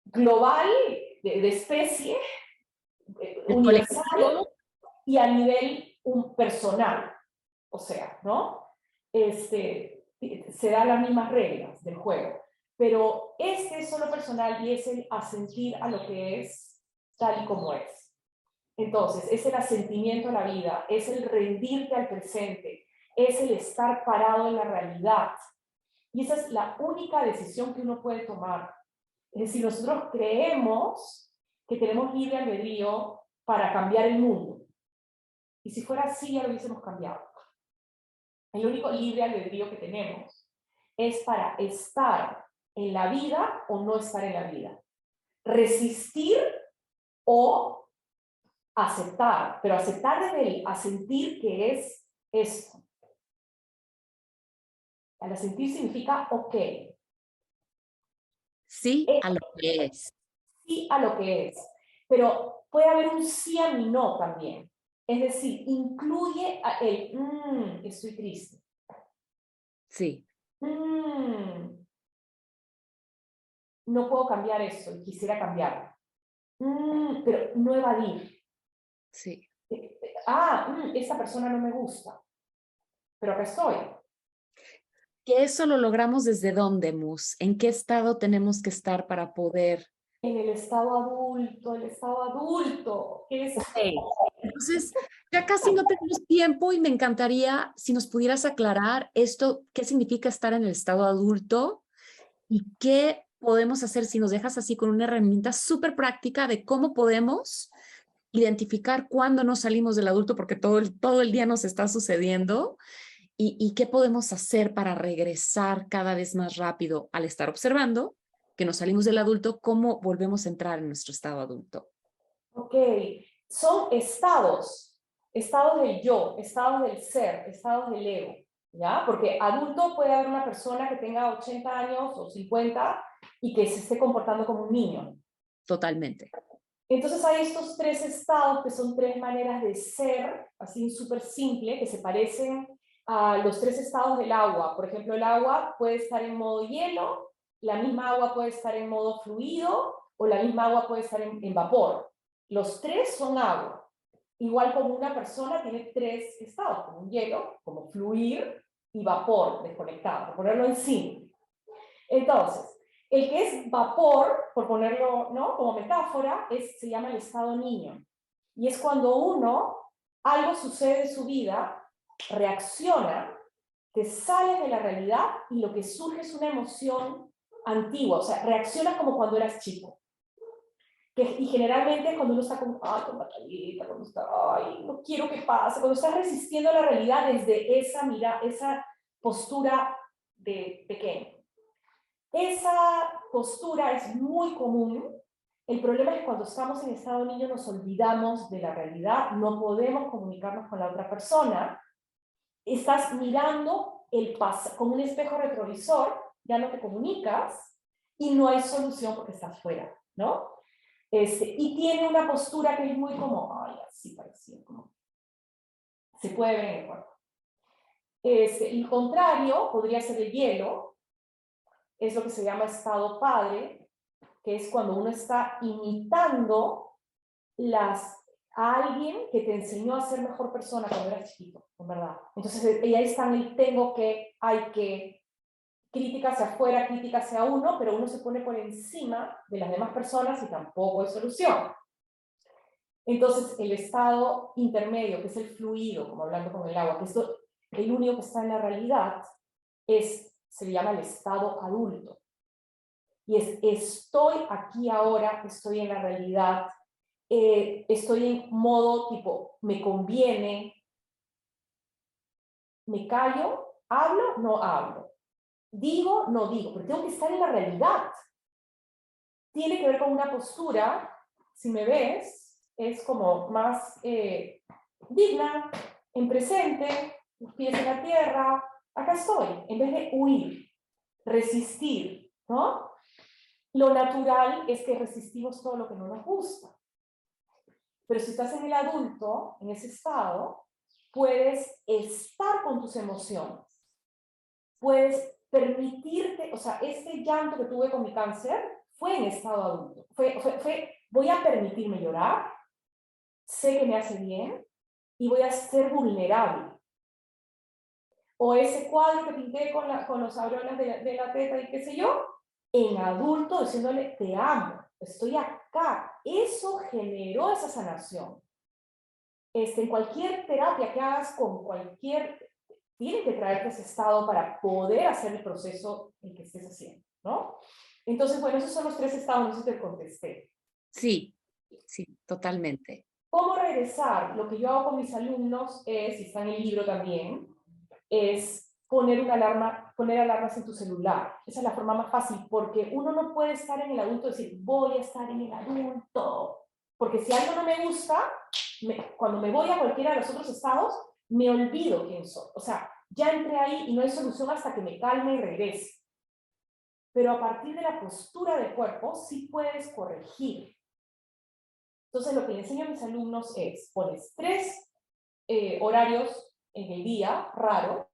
Speaker 2: Global, de especie,
Speaker 1: El
Speaker 2: universal,
Speaker 1: colectivo,
Speaker 2: y a nivel personal. O sea, ¿no? Se dan las mismas reglas del juego. Pero este es solo personal y es el asentir a lo que es tal y como es. Entonces, es el asentimiento a la vida, es el rendirte al presente, es el estar parado en la realidad. Y esa es la única decisión que uno puede tomar. Es decir, nosotros creemos que tenemos libre albedrío para cambiar el mundo. Y si fuera así, ya lo hubiésemos cambiado. El único libre albedrío que tenemos es para estar en la vida o no estar en la vida. Resistir o aceptar, pero aceptar desde el asentir, que es esto. Al asentir significa ok.
Speaker 1: sí,
Speaker 2: Es
Speaker 1: a lo que es.
Speaker 2: sí a lo que es. Pero puede haber un sí a mi no también. Es decir, incluye el estoy triste.
Speaker 1: Sí,
Speaker 2: Mm, no puedo cambiar eso y quisiera cambiarlo. Pero no evadir.
Speaker 1: sí.
Speaker 2: Esta persona no me gusta, pero acá estoy.
Speaker 1: Que eso lo logramos desde dónde, Mus, ¿en qué estado tenemos que estar para poder?
Speaker 2: En el estado adulto, que es...
Speaker 1: Ok, entonces ya casi no tenemos tiempo y me encantaría si nos pudieras aclarar esto, qué significa estar en el estado adulto y qué podemos hacer si nos dejas así con una herramienta súper práctica de cómo podemos identificar cuándo nos salimos del adulto, porque todo el día nos está sucediendo, y qué podemos hacer para regresar cada vez más rápido al estar observando que nos salimos del adulto, cómo volvemos a entrar en nuestro estado adulto.
Speaker 2: Ok, son estados, estados del yo, estados del ser, estados del ego, ¿ya? Porque adulto puede haber una persona que tenga 80 años o 50 y que se esté comportando como un niño.
Speaker 1: Totalmente.
Speaker 2: Entonces hay estos tres estados que son tres maneras de ser, así súper simple, que se parecen a los tres estados del agua. Por ejemplo, el agua puede estar en modo hielo, la misma agua puede estar en modo fluido o la misma agua puede estar en vapor. Los tres son agua. Igual como una persona tiene tres estados, como un hielo, como fluir y vapor, desconectado, por ponerlo en sí. Entonces, el que es vapor, por ponerlo, ¿no?, como metáfora, se llama el estado niño. Y es cuando algo sucede en su vida, reacciona, te sales de la realidad y lo que surge es una emoción antigua. O sea, reaccionas como cuando eras chico. Y generalmente cuando uno está como, con batallita, cuando está, no quiero que pase, cuando estás resistiendo a la realidad desde esa postura de pequeño. Esa postura es muy común. El problema es que cuando estamos en estado niño nos olvidamos de la realidad, no podemos comunicarnos con la otra persona. Estás mirando el pasado como un espejo retrovisor, ya no te comunicas y no hay solución porque estás fuera, ¿no? Y tiene una postura que es muy como, así parecía, como se puede ver en el cuerpo. El contrario podría ser el hielo, es lo que se llama estado padre, que es cuando uno está imitando a alguien que te enseñó a ser mejor persona cuando eras chiquito, en verdad. Entonces, ahí están el tengo que, hay que, crítica hacia afuera, crítica hacia uno, pero uno se pone por encima de las demás personas y tampoco hay solución. Entonces, el estado intermedio, que es el fluido, como hablando con el agua, que es el único que está en la realidad, se llama el estado adulto. Y estoy aquí ahora, estoy en la realidad, estoy en modo tipo, me conviene, me callo, hablo, no hablo, digo, no digo, pero tengo que estar en la realidad. Tiene que ver con una postura, si me ves, es como más digna, en presente, los pies en la tierra, acá estoy, en vez de huir, resistir, ¿no? Lo natural es que resistimos todo lo que no nos gusta. Pero si estás en el adulto, en ese estado, puedes estar con tus emociones. Puedes permitirte, o sea, este llanto que tuve con mi cáncer fue en estado adulto. Voy a permitirme llorar, sé que me hace bien y voy a ser vulnerable. O ese cuadro que pinté con los aureolas de la teta y qué sé yo, en adulto diciéndole, te amo, estoy acá. Eso generó esa sanación. En cualquier terapia que hagas con cualquier, tiene que traerte ese estado para poder hacer el proceso en que estés haciendo, ¿no? Entonces, bueno, esos son los 3 estados, no sé si te contesté.
Speaker 1: Sí, sí, totalmente.
Speaker 2: ¿Cómo regresar? Lo que yo hago con mis alumnos es, y está en el libro también, es poner alarmas en tu celular. Esa es la forma más fácil, porque uno no puede estar en el adulto y decir, voy a estar en el adulto. Porque si algo no me gusta, cuando me voy a cualquiera de los otros estados, me olvido quién soy. O sea, ya entré ahí y no hay solución hasta que me calme y regrese. Pero a partir de la postura del cuerpo, sí puedes corregir. Entonces, lo que le enseño a mis alumnos es, pones 3 horarios en el día, raros,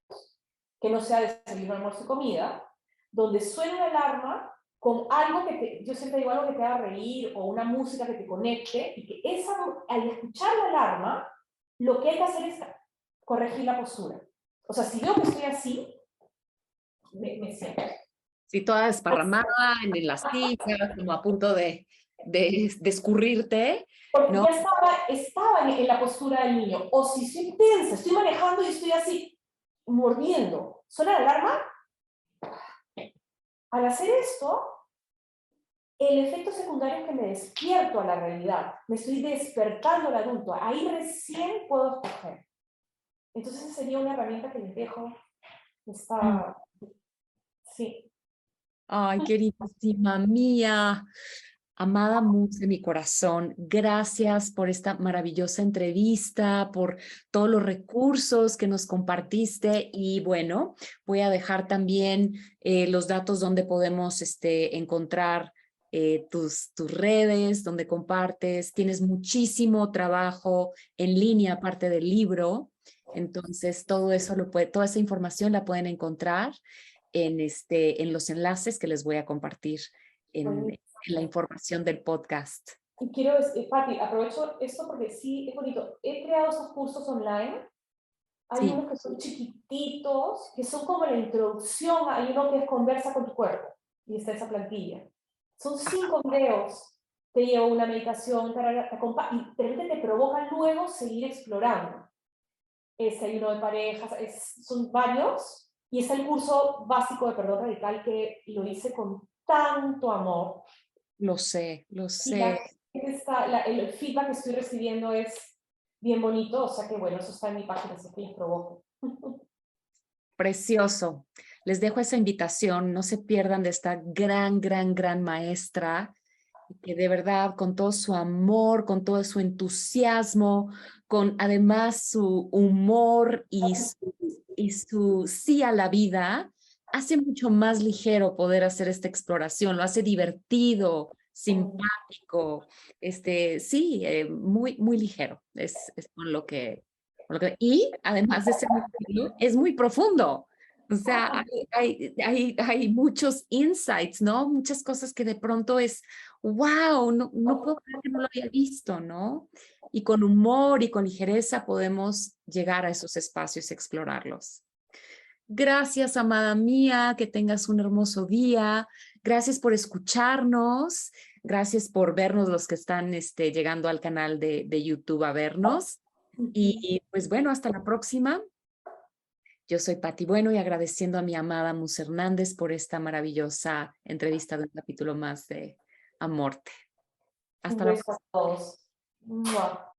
Speaker 2: que no sea desayuno, almuerzo y comida, donde suena una alarma con algo yo siempre digo algo que te haga reír o una música que te conecte y que al escuchar la alarma, lo que hay que hacer es corregir la postura. O sea, si veo que estoy así, me siento.
Speaker 1: Sí, toda desparramada en la silla, como a punto de escurrirte,
Speaker 2: Porque
Speaker 1: ¿no?
Speaker 2: ya estaba en la postura del niño. O si estoy tensa, estoy manejando y estoy así, mordiendo. ¿Suena la alarma? Al hacer esto, el efecto secundario es que me despierto a la realidad. Me estoy despertando al adulto. Ahí recién puedo escoger. Entonces, esa sería una herramienta que les dejo. Está... Sí.
Speaker 1: Ay, queridísima mía, amada Muz de mi corazón, gracias por esta maravillosa entrevista, por todos los recursos que nos compartiste y bueno, voy a dejar también los datos donde podemos encontrar tus redes, donde compartes, tienes muchísimo trabajo en línea aparte del libro, entonces todo eso toda esa información la pueden encontrar en los enlaces que les voy a compartir en la información del podcast.
Speaker 2: Y quiero decir, Pati, aprovecho esto porque sí, es bonito. He creado esos cursos online. Hay
Speaker 1: Sí.
Speaker 2: unos que son chiquititos, que son como la introducción. Hay uno que es Conversa con tu cuerpo. Y está esa plantilla. Son 5 videos. Te lleva una meditación, y de repente te provocan luego seguir explorando. Hay uno de parejas, son varios. Y es el curso básico de perdón radical que lo hice con tanto amor.
Speaker 1: Lo sé, lo
Speaker 2: Y
Speaker 1: sé.
Speaker 2: el feedback que estoy recibiendo es bien bonito, o sea que bueno, eso está en mi página, así que les provoco.
Speaker 1: Precioso. Les dejo esa invitación. No se pierdan de esta gran, gran, gran maestra que de verdad con todo su amor, con todo su entusiasmo, con además su humor y su sí a la vida, hace mucho más ligero poder hacer esta exploración, lo hace divertido, simpático, sí, muy, muy ligero, es y además de ser muy ligero, es muy profundo. O sea, hay muchos insights, ¿no? Muchas cosas que de pronto es, wow, no puedo creer que no lo había visto, ¿no? Y con humor y con ligereza podemos llegar a esos espacios y explorarlos. Gracias, amada mía, que tengas un hermoso día. Gracias por escucharnos. Gracias por vernos los que están llegando al canal de YouTube a vernos. Y pues bueno, hasta la próxima. Yo soy Pati Bueno y agradeciendo a mi amada Mus Hernández por esta maravillosa entrevista de un capítulo más de Amorte.
Speaker 2: Un
Speaker 1: Hasta la
Speaker 2: beso
Speaker 1: próxima.
Speaker 2: a todos. ¡Mua!